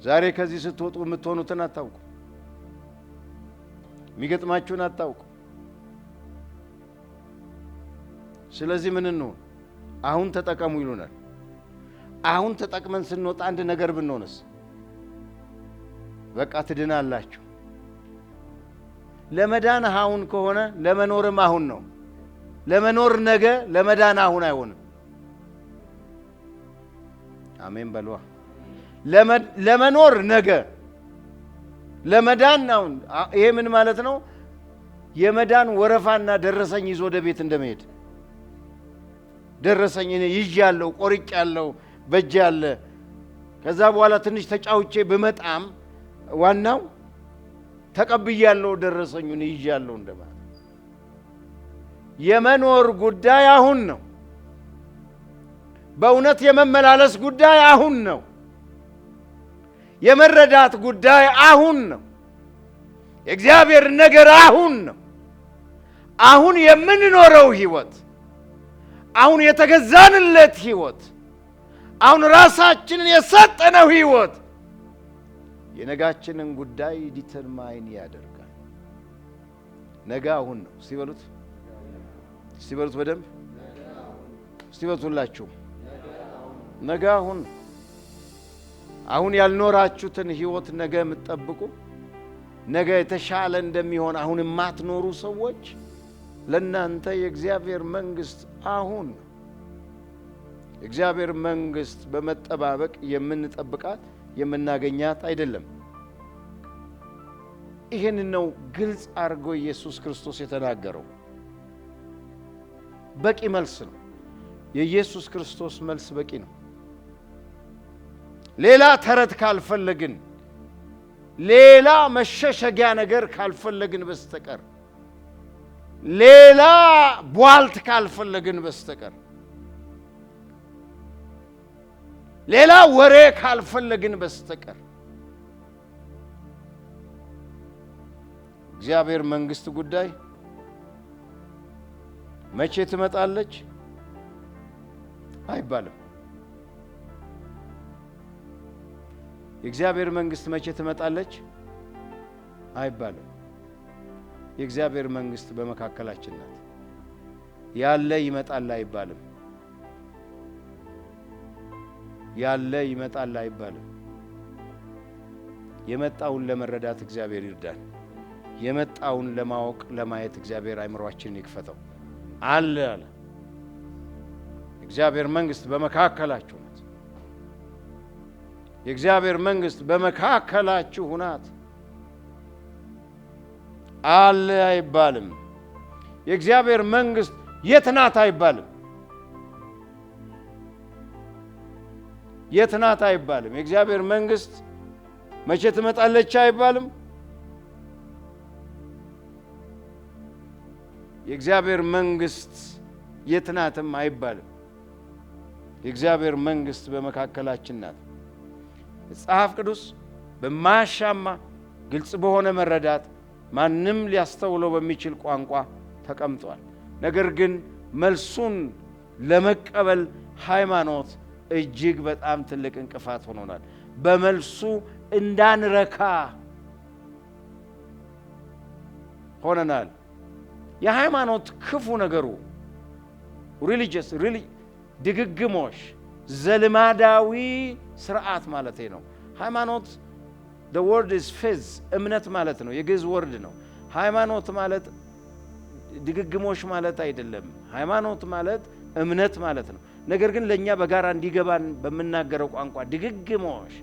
S1: ዛሬ ከዚህ ስትወጡ የምትሆኑትን አታውቁ፣ የሚገጥማችሁን አታውቁ። ስለዚህ ምን ነው አሁን ተጠቀሙ ይሉናል። አሁን ተጠቅመን ስንወጣ አንድ ነገር ብንሆንስ? በቃ ትድናላችሁ። ለመዳን አሁን ከሆነ ለመኖርም አሁን ነው። ለመኖር ነገ፣ ለመዳን አሁን አይሆንም። አሜን በሏ። ለመኖር ነገ፣ ለመዳን አሁን። ይሄ ምን ማለት ነው? የመዳን ወረፋና ደረሰኝ ይዞ ወደ ቤት እንደመሄድ። ደረሰኝ እኔ ይዣለሁ፣ ቆርጫለሁ፣ በእጄ አለ። ከዛ በኋላ ትንሽ ተጫውቼ ብመጣም ዋናው ተቀብያለሁ፣ ደረሰኙን ይዣለሁ እንደማለት። የመኖር ጉዳይ አሁን ነው። በእውነት የመመላለስ ጉዳይ አሁን ነው። የመረዳት ጉዳይ አሁን ነው። የእግዚአብሔር ነገር አሁን ነው። አሁን የምንኖረው ህይወት፣ አሁን የተገዛንለት ህይወት፣ አሁን ራሳችንን የሰጠነው ህይወት የነጋችንን ጉዳይ ዲተርማይን ያደርጋል። ነገ አሁን ነው። ሲበሉት በደንብ ሲበሉት ሁላችሁ ነገ አሁን ነው። አሁን ያልኖራችሁትን ህይወት ነገ የምትጠብቁ፣ ነገ የተሻለ እንደሚሆን አሁን የማትኖሩ ሰዎች ለእናንተ የእግዚአብሔር መንግስት አሁን ነው። የእግዚአብሔር መንግስት በመጠባበቅ የምንጠብቃት የምናገኛት አይደለም። ይህን ነው ግልጽ አድርጎ ኢየሱስ ክርስቶስ የተናገረው። በቂ መልስ ነው። የኢየሱስ ክርስቶስ መልስ በቂ ነው። ሌላ ተረት ካልፈለግን፣ ሌላ መሸሸጊያ ነገር ካልፈለግን በስተቀር፣ ሌላ ቧልት ካልፈለግን በስተቀር፣ ሌላ ወሬ ካልፈለግን በስተቀር እግዚአብሔር መንግስት ጉዳይ መቼ ትመጣለች አይባልም። የእግዚአብሔር መንግስት መቼ ትመጣለች አይባልም። የእግዚአብሔር መንግስት በመካከላችን ናት። ያለ ይመጣል አይባልም። ያለ ይመጣል አይባልም። የመጣውን ለመረዳት እግዚአብሔር ይርዳን። የመጣውን ለማወቅ ለማየት እግዚአብሔር አእምሮአችንን ይክፈተው። አለ እግዚአብሔር መንግስት በመካከላችሁ ናት። የእግዚአብሔር መንግስት በመካከላችሁ ናት። አለ አይባልም። የእግዚአብሔር መንግስት የት ናት አይባልም። የት ናት አይባልም። የእግዚአብሔር መንግስት መቼ ትመጣለች አይባልም። የእግዚአብሔር መንግስት የት ናትም አይባልም። የእግዚአብሔር መንግስት በመካከላችን ናት። መጽሐፍ ቅዱስ በማያሻማ ግልጽ በሆነ መረዳት ማንም ሊያስተውለው በሚችል ቋንቋ ተቀምጧል። ነገር ግን መልሱን ለመቀበል ሃይማኖት እጅግ በጣም ትልቅ እንቅፋት ሆኖናል። በመልሱ እንዳንረካ ሆነናል። የሃይማኖት ክፉ ነገሩ ድግግሞሽ፣ ዘልማዳዊ ስርዓት ማለት ነው። ሃይማኖት the word is faith እምነት ማለት ነው። የግዕዝ ወርድ ነው። ሃይማኖት ማለት ድግግሞሽ ማለት አይደለም። ሃይማኖት ማለት እምነት ማለት ነው። ነገር ግን ለኛ በጋራ እንዲገባን በመናገረው ቋንቋ ድግግሞሽ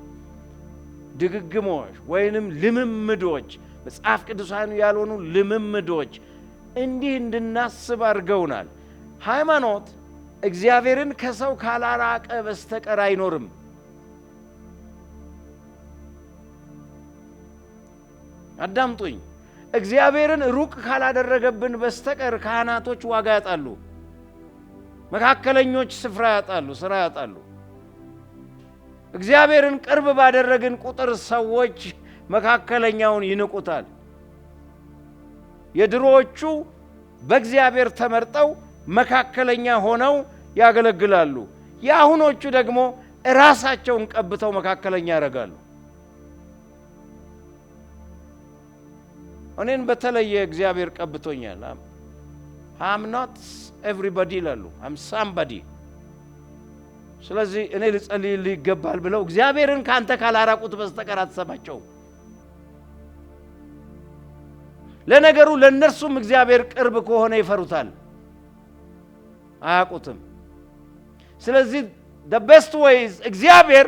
S1: ወይንም ልምምዶች፣ መጽሐፍ ቅዱሳዊ ያልሆኑ ልምምዶች እንዲህ እንድናስብ አድርገውናል። ሃይማኖት እግዚአብሔርን ከሰው ካላራቀ በስተቀር አይኖርም። አዳምጡኝ። እግዚአብሔርን ሩቅ ካላደረገብን በስተቀር ካህናቶች ዋጋ ያጣሉ፣ መካከለኞች ስፍራ ያጣሉ፣ ስራ ያጣሉ። እግዚአብሔርን ቅርብ ባደረግን ቁጥር ሰዎች መካከለኛውን ይንቁታል። የድሮዎቹ በእግዚአብሔር ተመርጠው መካከለኛ ሆነው ያገለግላሉ። የአሁኖቹ ደግሞ ራሳቸውን ቀብተው መካከለኛ ያደርጋሉ። እኔን በተለየ እግዚአብሔር ቀብቶኛል። I'm not everybody ይላሉ። I'm somebody። ስለዚህ እኔ ልጸልይልህ ይገባል ብለው እግዚአብሔርን ካንተ ካላራቁት በስተቀር አትሰማቸው። ለነገሩ ለነርሱም እግዚአብሔር ቅርብ ከሆነ ይፈሩታል፣ አያውቁትም። ስለዚህ the best way is እግዚአብሔር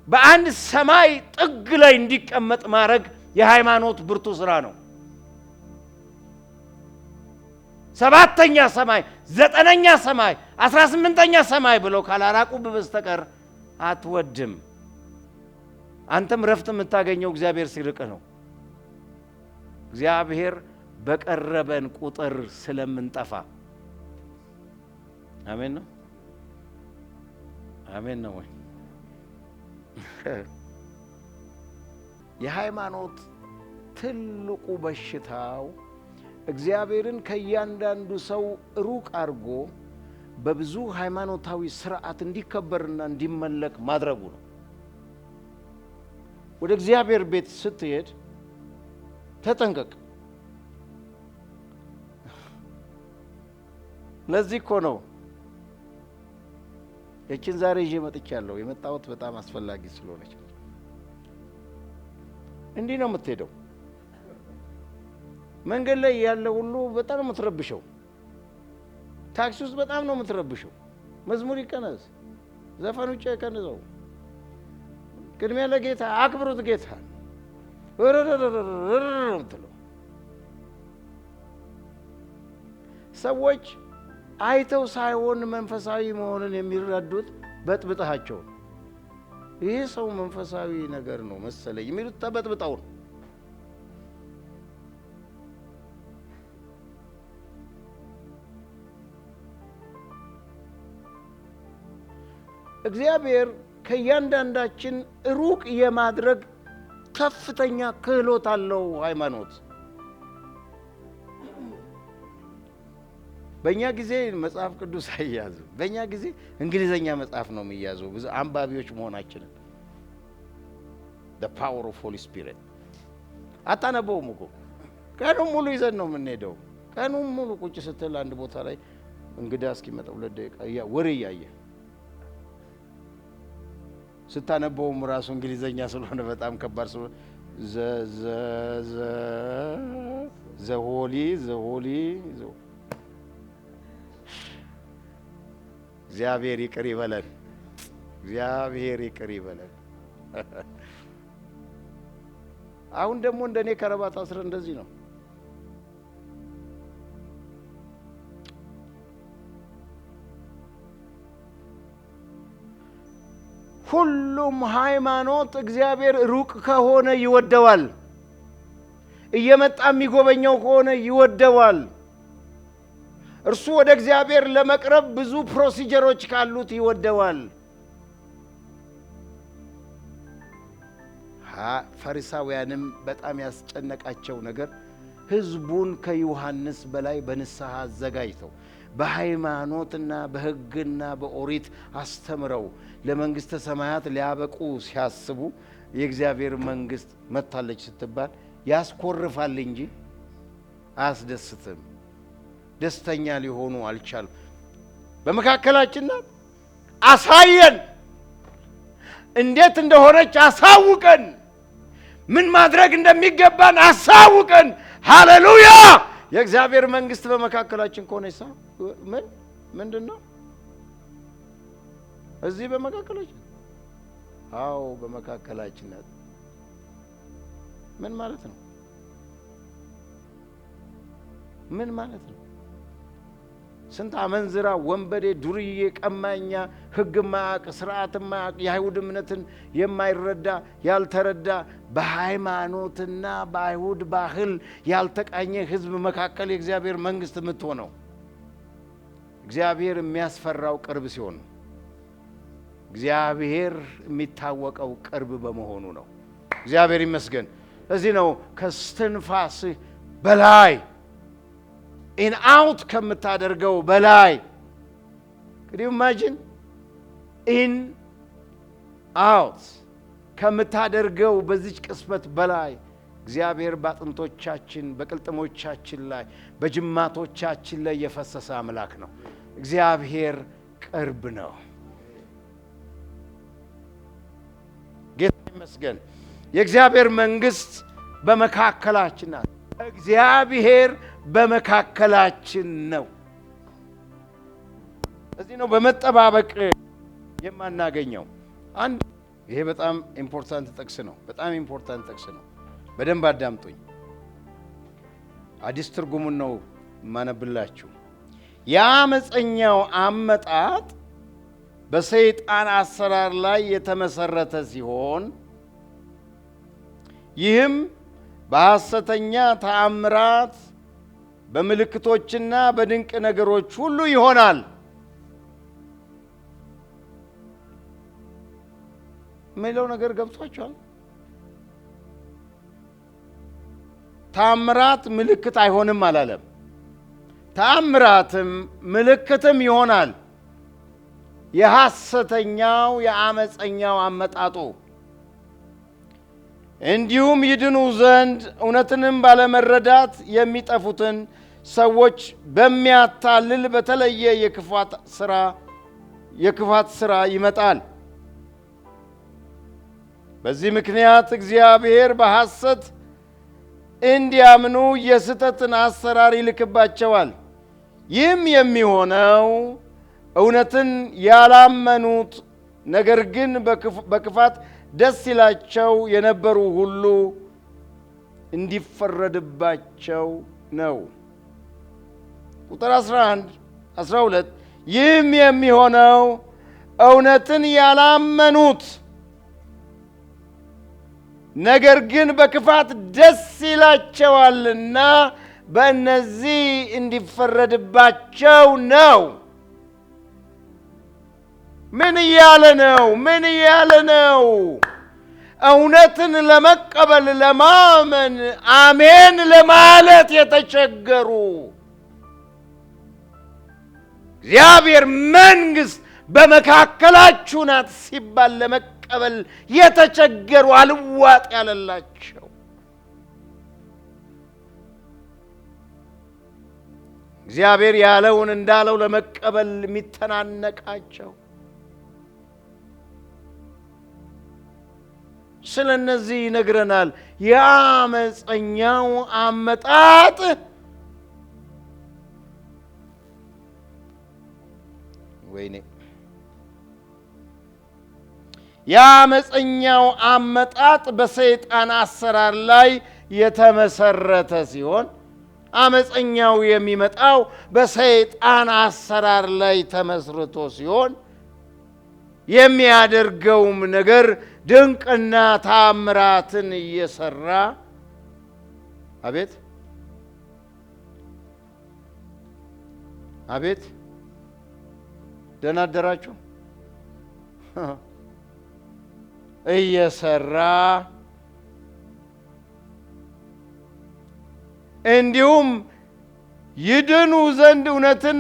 S1: በአንድ ሰማይ ጥግ ላይ እንዲቀመጥ ማድረግ የሃይማኖት ብርቱ ስራ ነው። ሰባተኛ ሰማይ፣ ዘጠነኛ ሰማይ፣ 18ኛ ሰማይ ብለው ካላራቁ በስተቀር አትወድም። አንተም ረፍት የምታገኘው እግዚአብሔር ሲርቅ ነው። እግዚአብሔር በቀረበን ቁጥር ስለምንጠፋ። አሜን ነው። አሜን ነው ወይ? የሃይማኖት ትልቁ በሽታው እግዚአብሔርን ከእያንዳንዱ ሰው ሩቅ አድርጎ በብዙ ሃይማኖታዊ ስርዓት እንዲከበርና እንዲመለክ ማድረጉ ነው። ወደ እግዚአብሔር ቤት ስትሄድ ተጠንቀቅ። ለዚህ እኮ ነው እቺን ዛሬ ይዤ መጥቻለሁ። የመጣሁት በጣም አስፈላጊ ስለሆነች። እንዲህ ነው የምትሄደው። መንገድ ላይ ያለ ሁሉ በጣም ነው የምትረብሸው። ታክሲ ውስጥ በጣም ነው የምትረብሸው። መዝሙር ይቀነስ፣ ዘፈኖች ይቀነሱ። ቅድሚያ ለጌታ አክብሩት። ጌታ ምትለው ሰዎች አይተው ሳይሆን መንፈሳዊ መሆንን የሚረዱት በጥብጣቸው። ይሄ ሰው መንፈሳዊ ነገር ነው መሰለኝ የሚሉት ተበጥብጣው ነው። እግዚአብሔር ከእያንዳንዳችን ሩቅ የማድረግ ከፍተኛ ክህሎት አለው ሃይማኖት። በእኛ ጊዜ መጽሐፍ ቅዱስ አይያዝም። በእኛ ጊዜ እንግሊዘኛ መጽሐፍ ነው የሚያዘው። ብዙ አንባቢዎች መሆናችንን the power of Holy Spirit አታነበውም እኮ። ቀኑን ሙሉ ይዘን ነው የምንሄደው። ቀኑን ሙሉ ቁጭ ስትል አንድ ቦታ ላይ እንግዳ እስኪመጣ 2 ደቂቃ ወሬ እያየ ስታነበውም ራሱ እንግሊዘኛ ስለሆነ በጣም ከባድ ስለሆነ ዘሆሊ እግዚአብሔር ይቅር ይበለን። እግዚአብሔር ይቅር ይበለን። አሁን ደግሞ እንደኔ ከረባት አስረ እንደዚህ ነው። ሁሉም ሃይማኖት እግዚአብሔር ሩቅ ከሆነ ይወደዋል። እየመጣ የሚጎበኘው ከሆነ ይወደዋል። እርሱ ወደ እግዚአብሔር ለመቅረብ ብዙ ፕሮሲጀሮች ካሉት ይወደዋል። ፈሪሳውያንም በጣም ያስጨነቃቸው ነገር ሕዝቡን ከዮሐንስ በላይ በንስሐ አዘጋጅተው በሃይማኖትና በሕግና በኦሪት አስተምረው ለመንግሥተ ሰማያት ሊያበቁ ሲያስቡ የእግዚአብሔር መንግሥት መጥታለች ስትባል ያስኮርፋል እንጂ አያስደስትም። ደስተኛ ሊሆኑ አልቻሉም። በመካከላችን አሳየን፣ እንዴት እንደሆነች አሳውቀን፣ ምን ማድረግ እንደሚገባን አሳውቀን። ሃሌሉያ! የእግዚአብሔር መንግሥት በመካከላችን ከሆነች ምንድነው? እዚህ በመካከላችን? አዎ በመካከላችን ናት። ምን ማለት ነው? ምን ማለት ነው? ስንት አመንዝራ፣ ወንበዴ፣ ዱርዬ፣ ቀማኛ፣ ሕግ ማያቅ፣ ስርዓት ማያቅ፣ የአይሁድ እምነትን የማይረዳ ያልተረዳ፣ በሃይማኖትና በአይሁድ ባህል ያልተቃኘ ሕዝብ መካከል የእግዚአብሔር መንግሥት የምትሆነው እግዚአብሔር የሚያስፈራው ቅርብ ሲሆን ነው። እግዚአብሔር የሚታወቀው ቅርብ በመሆኑ ነው። እግዚአብሔር ይመስገን። እዚህ ነው ከስትንፋስህ በላይ ኢን አውት ከምታደርገው በላይ could you imagine ኢን አውት ከምታደርገው በዚች ቅስበት በላይ እግዚአብሔር በአጥንቶቻችን በቅልጥሞቻችን ላይ በጅማቶቻችን ላይ የፈሰሰ አምላክ ነው። እግዚአብሔር ቅርብ ነው። ጌታ ይመስገን። የእግዚአብሔር መንግሥት በመካከላችን ናት። እግዚአብሔር በመካከላችን ነው። እዚህ ነው በመጠባበቅ የማናገኘው። አንድ ይሄ በጣም ኢምፖርታንት ጥቅስ ነው። በጣም ኢምፖርታንት ጥቅስ ነው። በደንብ አዳምጡኝ። አዲስ ትርጉሙን ነው ማነብላችሁ። የአመፀኛው አመጣጥ በሰይጣን አሰራር ላይ የተመሰረተ ሲሆን ይህም በሐሰተኛ ተአምራት በምልክቶችና በድንቅ ነገሮች ሁሉ ይሆናል። የሚለው ነገር ገብቷችኋል? ተአምራት ምልክት አይሆንም አላለም። ተአምራትም ምልክትም ይሆናል። የሐሰተኛው የአመፀኛው አመጣጡ እንዲሁም ይድኑ ዘንድ እውነትንም ባለመረዳት የሚጠፉትን ሰዎች በሚያታልል በተለየ የክፋት ሥራ ይመጣል። በዚህ ምክንያት እግዚአብሔር በሐሰት እንዲያምኑ የስህተትን አሰራር ይልክባቸዋል። ይህም የሚሆነው እውነትን ያላመኑት ነገር ግን በክፋት ደስ ይላቸው የነበሩ ሁሉ እንዲፈረድባቸው ነው። ቁጥር 12 ይህም የሚሆነው እውነትን ያላመኑት ነገር ግን በክፋት ደስ ይላቸዋልና በእነዚህ እንዲፈረድባቸው ነው። ምን እያለ ነው? እውነትን ለመቀበል ለማመን አሜን ለማለት የተቸገሩ እግዚአብሔር መንግሥት በመካከላችሁ ናት ሲባል ለመቀበል የተቸገሩ አልዋጥ ያለላቸው እግዚአብሔር ያለውን እንዳለው ለመቀበል የሚተናነቃቸው ስለነዚህ ይነግረናል። የአመፀኛው አመጣጥ የአመፀኛው አመጣጥ በሰይጣን አሰራር ላይ የተመሰረተ ሲሆን አመፀኛው የሚመጣው በሰይጣን አሰራር ላይ ተመስርቶ ሲሆን የሚያደርገውም ነገር ድንቅና ታምራትን እየሰራ አቤት ደህና አደራችሁ እየሰራ እንዲሁም ይድኑ ዘንድ እውነትን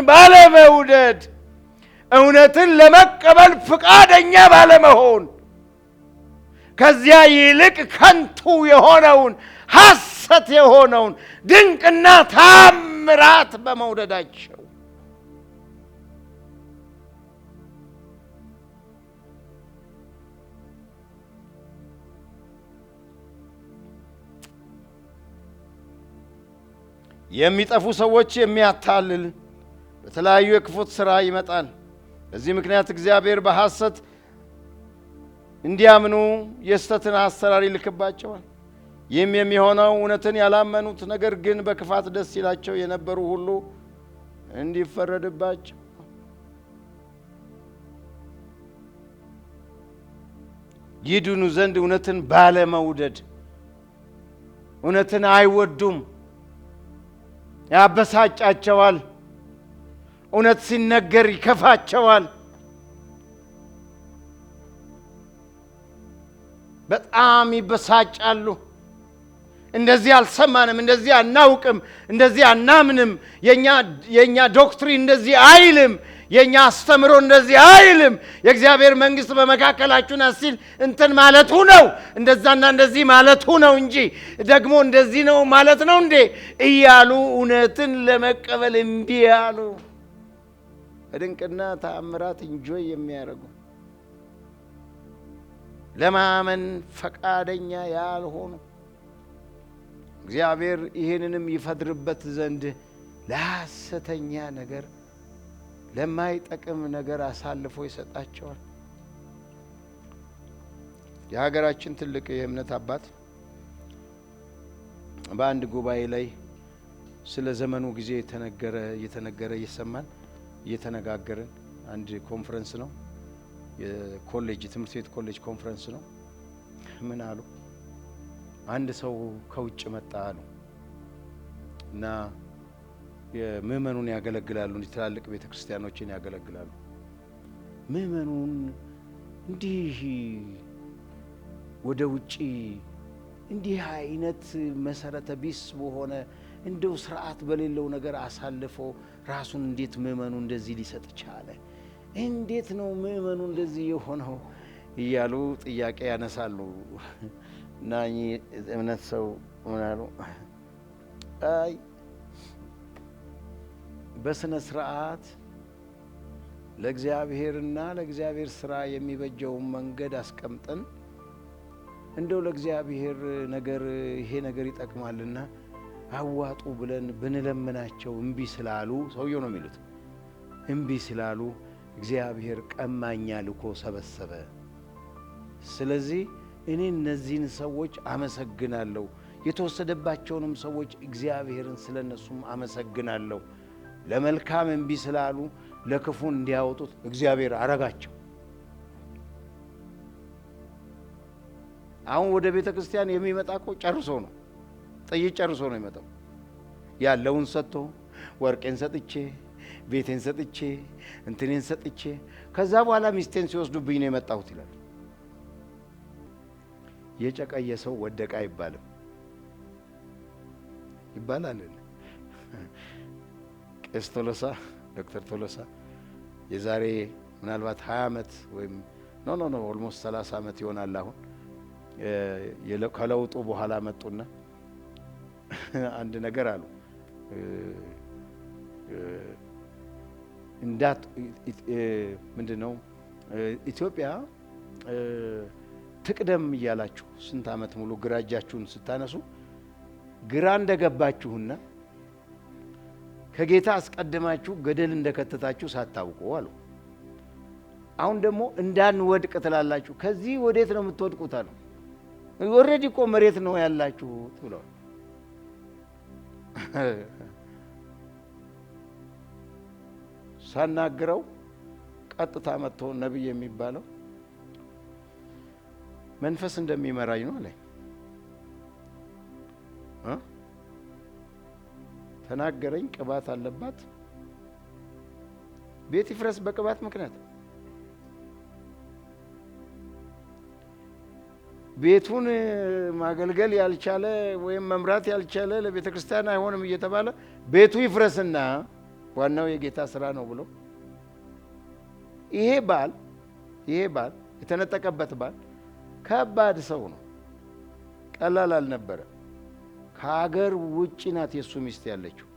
S1: ባለመውደድ እውነትን ለመቀበል ፍቃደኛ ባለመሆን ከዚያ ይልቅ ከንቱ የሆነውን ሐሰት የሆነውን ድንቅና ታምራት በመውደዳቸው የሚጠፉ ሰዎች የሚያታልል በተለያዩ የክፉት ሥራ ይመጣል። በዚህ ምክንያት እግዚአብሔር በሐሰት እንዲያምኑ የስተትን አሰራር ይልክባቸዋል። ይህም የሚሆነው እውነትን ያላመኑት ነገር ግን በክፋት ደስ ይላቸው የነበሩ ሁሉ እንዲፈረድባቸው ይድኑ ዘንድ እውነትን ባለመውደድ እውነትን አይወዱም፣ ያበሳጫቸዋል። እውነት ሲነገር ይከፋቸዋል። በጣም ይበሳጫሉ። እንደዚህ አልሰማንም፣ እንደዚህ አናውቅም፣ እንደዚህ አናምንም፣ የኛ ዶክትሪን እንደዚህ አይልም፣ የኛ አስተምሮ እንደዚህ አይልም፣ የእግዚአብሔር መንግስት በመካከላችሁ ናት ሲል እንትን ማለቱ ነው፣ እንደዛና እንደዚህ ማለቱ ነው እንጂ ደግሞ እንደዚህ ነው ማለት ነው እንዴ እያሉ እውነትን ለመቀበል እምቢ ያሉ በድንቅና ተአምራት እንጆይ የሚያደርጉ ለማመን ፈቃደኛ ያልሆኑ እግዚአብሔር ይህንንም ይፈድርበት ዘንድ ለሐሰተኛ ነገር ለማይጠቅም ነገር አሳልፎ ይሰጣቸዋል። የሀገራችን ትልቅ የእምነት አባት በአንድ ጉባኤ ላይ ስለ ዘመኑ ጊዜ እየተነገረ እየሰማን እየተነጋገርን አንድ ኮንፈረንስ ነው፣ የኮሌጅ ትምህርት ቤት ኮሌጅ ኮንፈረንስ ነው። ምን አሉ? አንድ ሰው ከውጭ መጣ አሉ እና የምእመኑን ያገለግላሉ። እንዲህ ትላልቅ ቤተ ክርስቲያኖችን ያገለግላሉ። ምእመኑን እንዲህ ወደ ውጪ እንዲህ አይነት መሰረተ ቢስ በሆነ እንደው ስርዓት በሌለው ነገር አሳልፎ ራሱን እንዴት ምእመኑ እንደዚህ ሊሰጥ ቻለ? እንዴት ነው ምእመኑ እንደዚህ የሆነው? እያሉ ጥያቄ ያነሳሉ። እና እምነት ሰው ምን አሉ? አይ በስነ ስርዓት ለእግዚአብሔርና ለእግዚአብሔር ስራ የሚበጀውን መንገድ አስቀምጠን እንደው ለእግዚአብሔር ነገር ይሄ ነገር ይጠቅማልና አዋጡ ብለን ብንለምናቸው እምቢ ስላሉ፣ ሰውየው ነው የሚሉት፣ እምቢ ስላሉ እግዚአብሔር ቀማኛ ልኮ ሰበሰበ። ስለዚህ እኔ እነዚህን ሰዎች አመሰግናለሁ፣ የተወሰደባቸውንም ሰዎች እግዚአብሔርን ስለነሱም አመሰግናለሁ። ለመልካም እምቢ ስላሉ ለክፉ እንዲያወጡት እግዚአብሔር አረጋቸው። አሁን ወደ ቤተ ክርስቲያን የሚመጣ እኮ ጨርሶ ነው፣ ጥይት ጨርሶ ነው የሚመጣው። ያለውን ሰጥቶ ወርቄን ሰጥቼ ቤቴን ሰጥቼ እንትኔን ሰጥቼ ከዛ በኋላ ሚስቴን ሲወስዱብኝ ነው የመጣሁት ይላል። የጨቀየ ሰው ወደቀ አይባልም ይባላል። ቄስ ቶሎሳ፣ ዶክተር ቶሎሳ የዛሬ ምናልባት 20 ዓመት ወይም ኖ ኦልሞስት 30 ዓመት ይሆናል አሁን ከለውጡ በኋላ መጡና አንድ ነገር አሉ። እንዳት ምንድነው ኢትዮጵያ ትቅደም እያላችሁ ስንት ዓመት ሙሉ ግራ እጃችሁን ስታነሱ ግራ እንደገባችሁና ከጌታ አስቀድማችሁ ገደል እንደከተታችሁ ሳታውቁ አሉ። አሁን ደግሞ እንዳንወድቅ ትላላችሁ። ከዚህ ወዴት ነው የምትወድቁት አሉ። ኦልሬዲ እኮ መሬት ነው ያላችሁት ብለው ሳናግረው ቀጥታ መጥቶ ነብይ የሚባለው መንፈስ እንደሚመራኝ ነው አለኝ። ተናገረኝ። ቅባት አለባት። ቤት ይፍረስ በቅባት ምክንያት። ቤቱን ማገልገል ያልቻለ ወይም መምራት ያልቻለ ለቤተ ክርስቲያን አይሆንም እየተባለ ቤቱ ይፍረስና ዋናው የጌታ ስራ ነው ብሎ ይሄ ባል የተነጠቀበት ባል ከባድ ሰው ነው። ቀላል አልነበረ። ከሀገር ውጭ ናት የሱ ሚስት ያለችው።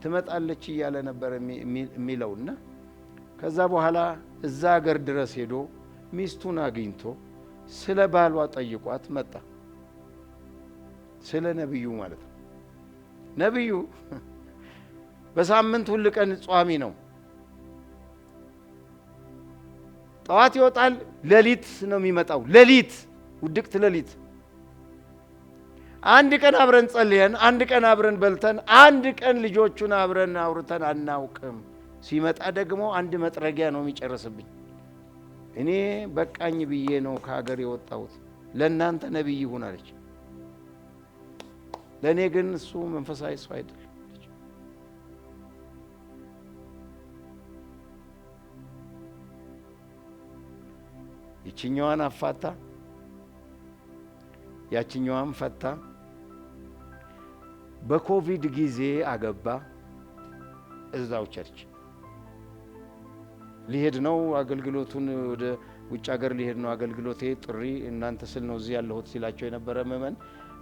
S1: ትመጣለች እያለ ነበር የሚለውና ከዛ በኋላ እዛ ሀገር ድረስ ሄዶ ሚስቱን አግኝቶ ስለ ባሏ ጠይቋት መጣ። ስለ ነብዩ ማለት ነው። ነብዩ በሳምንት ሁሉ ቀን ጿሚ ነው። ጠዋት ይወጣል፣ ሌሊት ነው የሚመጣው። ሌሊት ውድቅት ሌሊት። አንድ ቀን አብረን ጸልየን፣ አንድ ቀን አብረን በልተን፣ አንድ ቀን ልጆቹን አብረን አውርተን አናውቅም። ሲመጣ ደግሞ አንድ መጥረጊያ ነው የሚጨርስብኝ። እኔ በቃኝ ብዬ ነው ከሀገር የወጣሁት። ለእናንተ ነቢይ ይሁን አለች። ለእኔ ግን እሱ መንፈሳዊ ሰው አይደለም። ይችኛዋን አፋታ፣ ያችኛዋን ፈታ። በኮቪድ ጊዜ አገባ። እዛው ቸርች ሊሄድ ነው አገልግሎቱን፣ ወደ ውጭ ሀገር ሊሄድ ነው አገልግሎቴ፣ ጥሪ እናንተ ስል ነው እዚህ ያለሁት ሲላቸው የነበረ ምእመን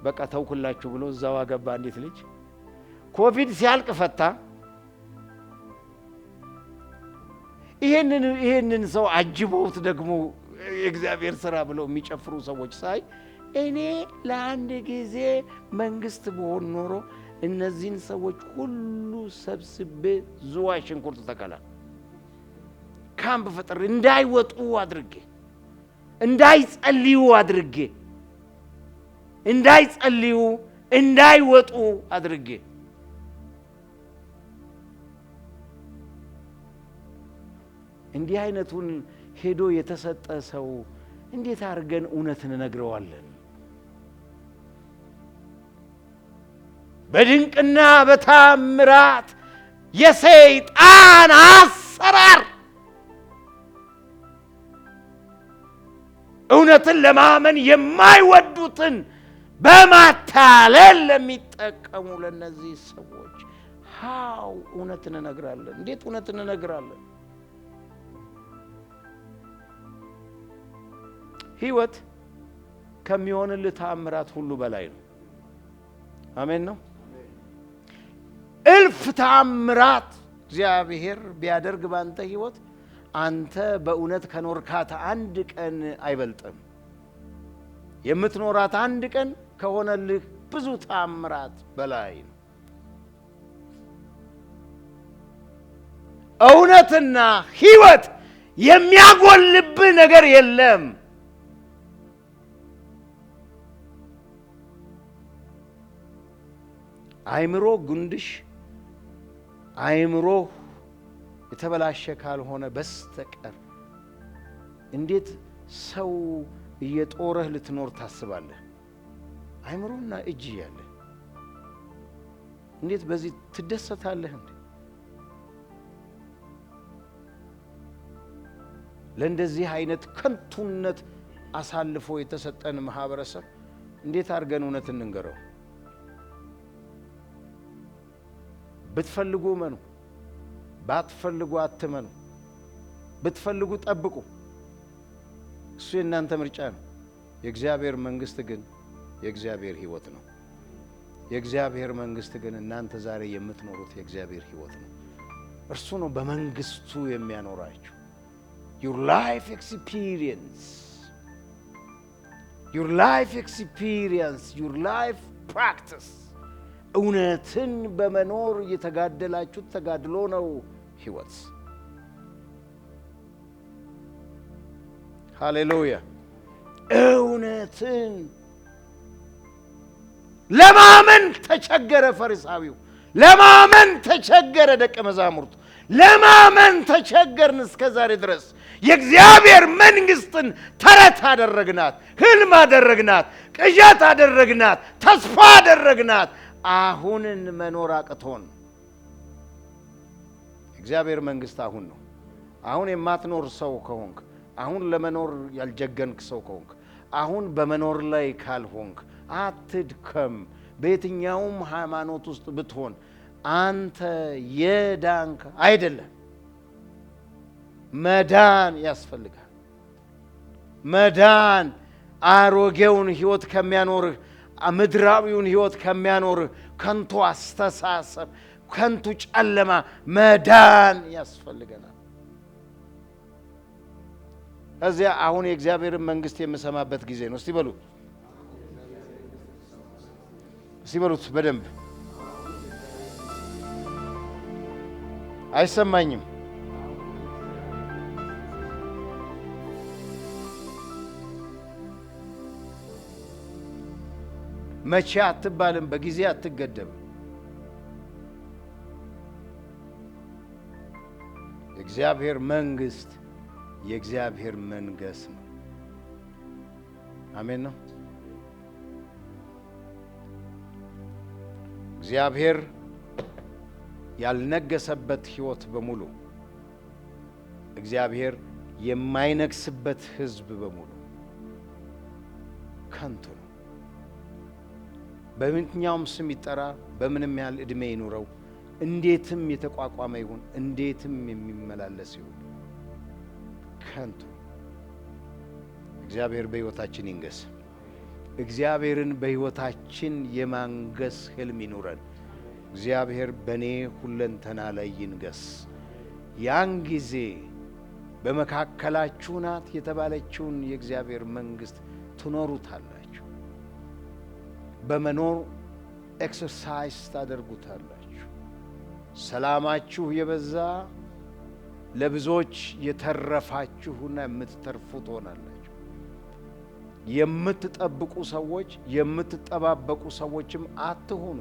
S1: በቃ ተውኩላችሁ ብሎ እዛው አገባ። እንዴት ልጅ ኮቪድ ሲያልቅ ፈታ። ይሄንን ሰው አጅበውት ደግሞ የእግዚአብሔር ስራ ብለው የሚጨፍሩ ሰዎች ሳይ እኔ ለአንድ ጊዜ መንግስት በሆን ኖሮ እነዚህን ሰዎች ሁሉ ሰብስቤ ዝዋይ ሽንኩርት ተከላ ካምፕ ፈጥሬ እንዳይወጡ አድርጌ እንዳይጸልዩ አድርጌ እንዳይጸልዩ እንዳይወጡ አድርጌ እንዲህ አይነቱን ሄዶ የተሰጠ ሰው እንዴት አድርገን እውነትን እንነግረዋለን? በድንቅና በታምራት የሰይጣን አሰራር እውነትን ለማመን የማይወዱትን በማታለል ለሚጠቀሙ ለነዚህ ሰዎች እውነትን እንነግራለን? እንዴት እውነትን እንነግራለን? ሕይወት ከሚሆንልህ ተአምራት ሁሉ በላይ ነው። አሜን ነው። እልፍ ተአምራት እግዚአብሔር ቢያደርግ ባንተ ሕይወት አንተ በእውነት ከኖርካት አንድ ቀን አይበልጥም። የምትኖራት አንድ ቀን ከሆነልህ ብዙ ተአምራት በላይ ነው። እውነትና ሕይወት የሚያጎልብህ ነገር የለም። አይምሮ ጉንድሽ አይምሮ የተበላሸ ካልሆነ በስተቀር እንዴት ሰው እየጦረህ ልትኖር ታስባለህ? አይምሮና እጅ ያለ እንዴት በዚህ ትደሰታለህ? እንዴ ለእንደዚህ አይነት ከንቱነት አሳልፎ የተሰጠን ማህበረሰብ እንዴት አድርገን እውነት እንንገረው? ብትፈልጉ መኑ፣ ባትፈልጉ አትመኑ። ብትፈልጉ ጠብቁ። እሱ የእናንተ ምርጫ ነው። የእግዚአብሔር መንግስት ግን የእግዚአብሔር ሕይወት ነው። የእግዚአብሔር መንግስት ግን እናንተ ዛሬ የምትኖሩት የእግዚአብሔር ሕይወት ነው። እርሱ ነው በመንግስቱ የሚያኖራችሁ። your life experience, your life experience, your life practice እውነትን በመኖር የተጋደላችሁት ተጋድሎ ነው ሕይወት። ሃሌሉያ። እውነትን ለማመን ተቸገረ ፈሪሳዊው፣ ለማመን ተቸገረ ደቀ መዛሙርቱ፣ ለማመን ተቸገርን እስከ ዛሬ ድረስ። የእግዚአብሔር መንግስትን ተረት አደረግናት፣ ህልም አደረግናት፣ ቅዠት አደረግናት፣ ተስፋ አደረግናት። አሁንን መኖር አቅቶን። እግዚአብሔር መንግስት አሁን ነው። አሁን የማትኖር ሰው ከሆንክ፣ አሁን ለመኖር ያልጀገንክ ሰው ከሆንክ፣ አሁን በመኖር ላይ ካልሆንክ አትድከም። በየትኛውም ሃይማኖት ውስጥ ብትሆን አንተ የዳንክ አይደለም። መዳን ያስፈልጋል። መዳን አሮጌውን ህይወት ከሚያኖርህ፣ ምድራዊውን ህይወት ከሚያኖርህ ከንቱ አስተሳሰብ፣ ከንቱ ጨለማ መዳን ያስፈልገናል። እዚያ አሁን የእግዚአብሔርን መንግስት የምሰማበት ጊዜ ነው። እስቲ በሉት፣ እስቲ በሉት በደንብ። አይሰማኝም። መቼ አትባልም፣ በጊዜ አትገደብም። የእግዚአብሔር መንግስት የእግዚአብሔር መንገስ ነው። አሜን ነው። እግዚአብሔር ያልነገሰበት ህይወት በሙሉ፣ እግዚአብሔር የማይነግስበት ህዝብ በሙሉ ከንቱ ነው። በምንኛውም ስም ይጠራ፣ በምንም ያህል ዕድሜ ይኑረው፣ እንዴትም የተቋቋመ ይሁን፣ እንዴትም የሚመላለስ ይሁን ከንቱ። እግዚአብሔር በሕይወታችን ይንገስ። እግዚአብሔርን በሕይወታችን የማንገስ ህልም ይኑረን። እግዚአብሔር በእኔ ሁለንተና ላይ ይንገስ። ያን ጊዜ በመካከላችሁ ናት የተባለችውን የእግዚአብሔር መንግስት ትኖሩታላችሁ። በመኖር ኤክሰርሳይዝ ታደርጉታላችሁ። ሰላማችሁ የበዛ ለብዙዎች የተረፋችሁና የምትተርፉ ትሆናላችሁ። የምትጠብቁ ሰዎች፣ የምትጠባበቁ ሰዎችም አትሆኑ።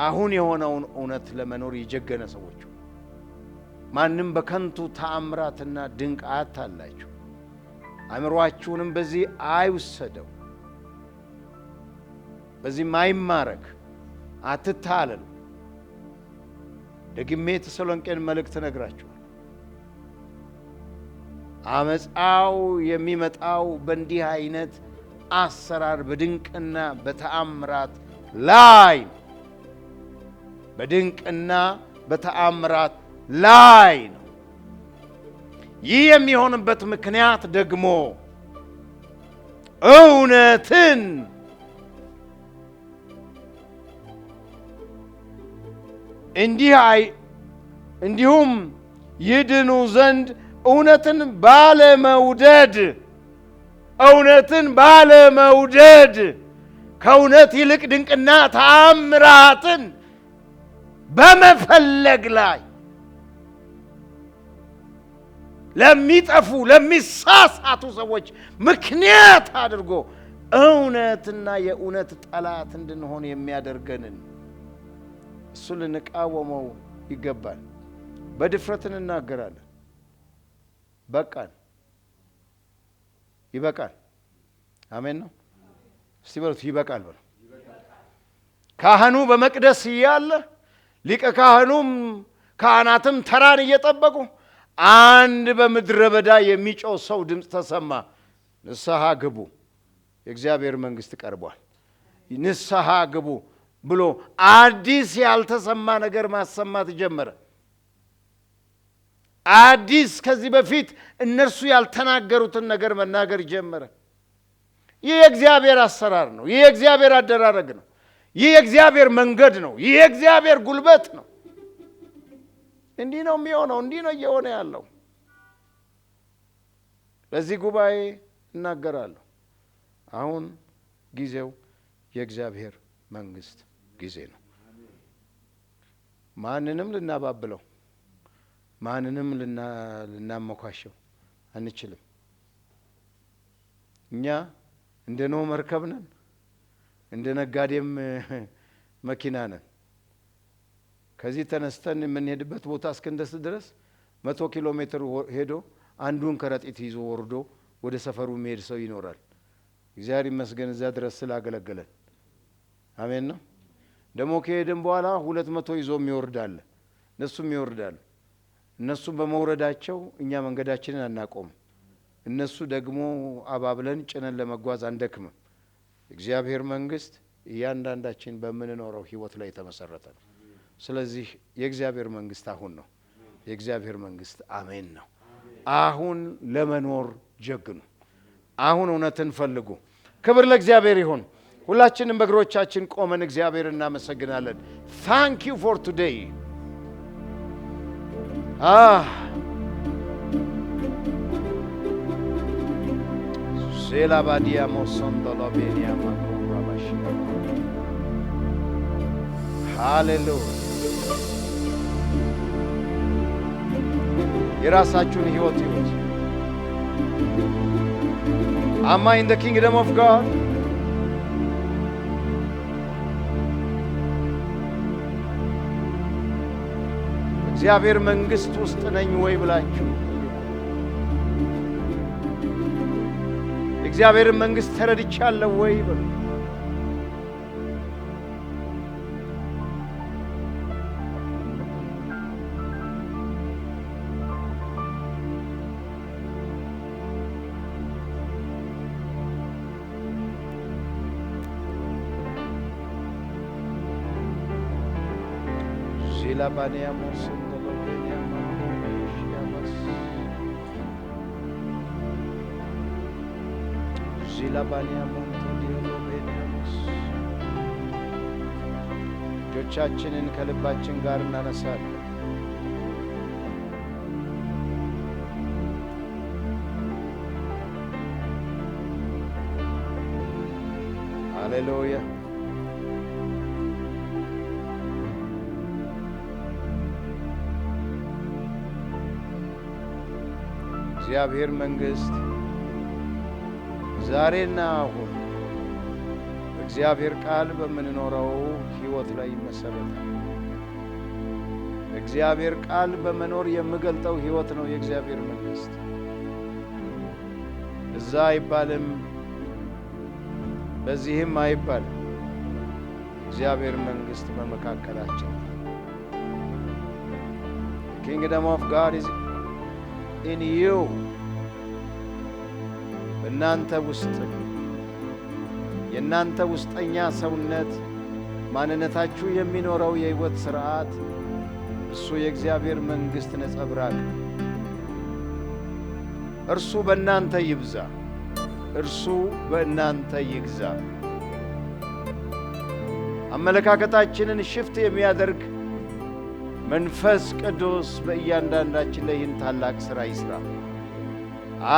S1: አሁን የሆነውን እውነት ለመኖር የጀገነ ሰዎች ማንም በከንቱ ተአምራትና ድንቅ አታላችሁ። አእምሮአችሁንም በዚህ አይውሰደው፣ በዚህ ማይማረክ አትታለሉ። ደግሜ ተሰሎንቄን መልእክት ነግራችኋል። አመፃው የሚመጣው በእንዲህ አይነት አሰራር በድንቅና በተአምራት ላይ በድንቅና በተአምራት ላይ ነው። ይህ የሚሆንበት ምክንያት ደግሞ እውነትን እንዲሁም ይድኑ ዘንድ እውነትን ባለመውደድ ከእውነት ይልቅ ድንቅና ተአምራትን በመፈለግ ላይ ለሚጠፉ ለሚሳሳቱ ሰዎች ምክንያት አድርጎ እውነትና የእውነት ጠላት እንድንሆን የሚያደርገንን እሱ ልንቃወመው ይገባል። በድፍረት እንናገራለን። ይበቃል። አሜን ነው። እስቲ በሉት ይበቃል በሉ። ካህኑ በመቅደስ እያለ ሊቀ ካህናትም ተራን እየጠበቁ አንድ በምድረ በዳ የሚጮህ ሰው ድምፅ ተሰማ። ንስሐ ግቡ፣ የእግዚአብሔር መንግሥት ቀርቧል፣ ንስሐ ግቡ ብሎ አዲስ ያልተሰማ ነገር ማሰማት ጀመረ። አዲስ ከዚህ በፊት እነርሱ ያልተናገሩትን ነገር መናገር ጀመረ። ይህ የእግዚአብሔር አሰራር ነው። ይህ የእግዚአብሔር አደራረግ ነው። ይህ የእግዚአብሔር መንገድ ነው። ይህ የእግዚአብሔር ጉልበት ነው። እንዲህ ነው የሚሆነው። እንዲህ ነው እየሆነ ያለው። ለዚህ ጉባኤ እናገራለሁ። አሁን ጊዜው የእግዚአብሔር መንግሥት ጊዜ ነው። ማንንም ልናባብለው፣ ማንንም ልናሞካሸው አንችልም። እኛ እንደ ኖህ መርከብ ነን፣ እንደ ነጋዴም መኪና ነን። ከዚህ ተነስተን የምንሄድበት ቦታ እስክንደርስ ድረስ 100 ኪሎ ሜትር ሄዶ አንዱን ከረጢት ይዞ ወርዶ ወደ ሰፈሩ የሚሄድ ሰው ይኖራል። እግዚአብሔር ይመስገን እዛ ድረስ ስላገለገለን። አሜን ነው። ደግሞ ከሄድን በኋላ 200 ይዞ ይወርዳል። እነሱም ይወርዳሉ። እነሱ በመውረዳቸው እኛ መንገዳችንን አናቆም። እነሱ ደግሞ አባብለን ጭነን ለመጓዝ አንደክምም። እግዚአብሔር መንግሥት እያንዳንዳችን በምንኖረው ህይወት ላይ የተመሰረተ ነው። ስለዚህ የእግዚአብሔር መንግሥት አሁን ነው። የእግዚአብሔር መንግሥት አሜን ነው። አሁን ለመኖር ጀግኑ። አሁን እውነትን ፈልጉ። ክብር ለእግዚአብሔር ይሁን። ሁላችንም በእግሮቻችን ቆመን እግዚአብሔር እናመሰግናለን። ታንክ ዩ ፎር ቱዴይ። ሴላባዲያ ሞሶንዶሎቤኒያ ማኮራባሽ ሃሌሉያ። የራሳችሁን ህይወት ይሁት። Am I in the kingdom of God? እግዚአብሔር መንግሥት ውስጥ ነኝ ወይ ብላችሁ እግዚአብሔር መንግሥት ተረድቻለሁ ወይ ብሉ። ዚላባኒያ ሞስንዶሎቤኒያ ማኮሽያማስ ዚላባኒያ ሞንቶዲዮሎቤኒያስ። እጆቻችንን ከልባችን ጋር እናነሳለን። ሃሌሉያ። እግዚአብሔር መንግሥት ዛሬና አሁን በእግዚአብሔር ቃል በምንኖረው ሕይወት ላይ ይመሰረታል። እግዚአብሔር ቃል በመኖር የምገልጠው ሕይወት ነው የእግዚአብሔር መንግሥት። እዛ አይባልም፣ በዚህም አይባልም። እግዚአብሔር መንግሥት በመካከላችን። The kingdom of God is in you። በእናንተ ውስጥ የእናንተ ውስጠኛ ሰውነት ማንነታችሁ የሚኖረው የሕይወት ሥርዓት እሱ የእግዚአብሔር መንግሥት ነጸብራቅ። እርሱ በእናንተ ይብዛ፣ እርሱ በእናንተ ይግዛ። አመለካከታችንን ሽፍት የሚያደርግ መንፈስ ቅዱስ በእያንዳንዳችን ላይ ይህን ታላቅ ሥራ ይሥራ።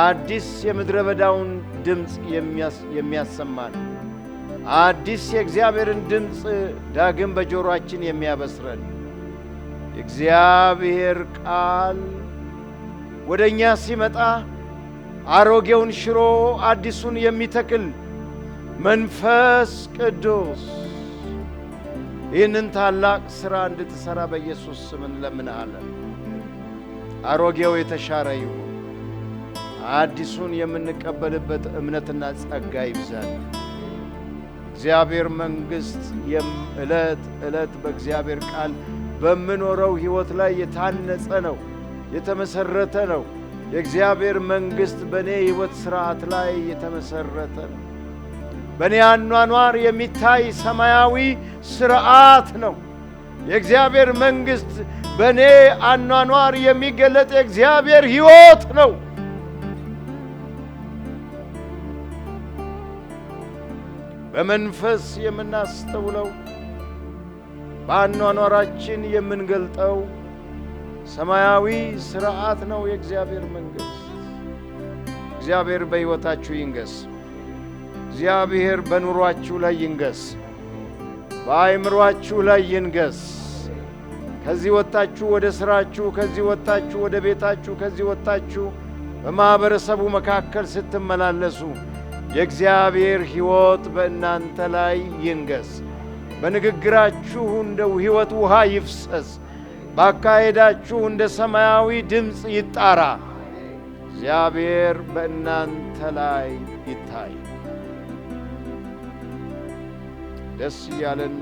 S1: አዲስ የምድረ በዳውን ድምፅ የሚያሰማን፣ አዲስ የእግዚአብሔርን ድምፅ ዳግም በጆሮአችን የሚያበስረን የእግዚአብሔር ቃል ወደ እኛ ሲመጣ አሮጌውን ሽሮ አዲሱን የሚተክል መንፈስ ቅዱስ ይህንን ታላቅ ሥራ እንድትሠራ በኢየሱስ ስም እንለምንሃለን። አሮጌው የተሻረ ይሁን፣ አዲሱን የምንቀበልበት እምነትና ጸጋ ይብዛል። እግዚአብሔር መንግሥት ዕለት ዕለት በእግዚአብሔር ቃል በምኖረው ሕይወት ላይ የታነጸ ነው፣ የተመሠረተ ነው። የእግዚአብሔር መንግሥት በእኔ ሕይወት ሥርዓት ላይ የተመሠረተ ነው። በእኔ አኗኗር የሚታይ ሰማያዊ ሥርዓት ነው። የእግዚአብሔር መንግሥት በእኔ አኗኗር የሚገለጥ የእግዚአብሔር ሕይወት ነው። በመንፈስ የምናስተውለው በአኗኗራችን የምንገልጠው ሰማያዊ ሥርዓት ነው የእግዚአብሔር መንግሥት። እግዚአብሔር በሕይወታችሁ ይንገስ። እግዚአብሔር በኑሯችሁ ላይ ይንገስ፣ በአእምሮአችሁ ላይ ይንገስ። ከዚህ ወጣችሁ ወደ ሥራችሁ፣ ከዚህ ወጣችሁ ወደ ቤታችሁ፣ ከዚህ ወጣችሁ በማኅበረሰቡ መካከል ስትመላለሱ የእግዚአብሔር ሕይወት በእናንተ ላይ ይንገስ። በንግግራችሁ እንደ ሕይወት ውሃ ይፍሰስ፣ ባካሄዳችሁ እንደ ሰማያዊ ድምፅ ይጣራ። እግዚአብሔር በእናንተ ላይ ይታይ። ደስ እያለን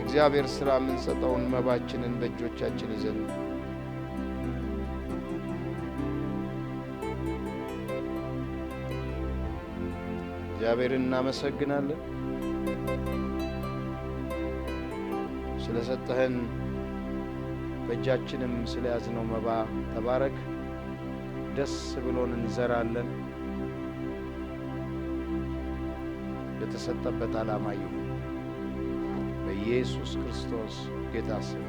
S1: እግዚአብሔር ሥራ የምንሰጠውን መባችንን በእጆቻችን ይዘን እግዚአብሔርን እናመሰግናለን። ስለ ሰጠህን በእጃችንም ስለ ያዝነው መባ ተባረክ። ደስ ብሎን እንዘራለን። ለተሰጠበት ዓላማ ይሁን በኢየሱስ ክርስቶስ ጌታ ስም።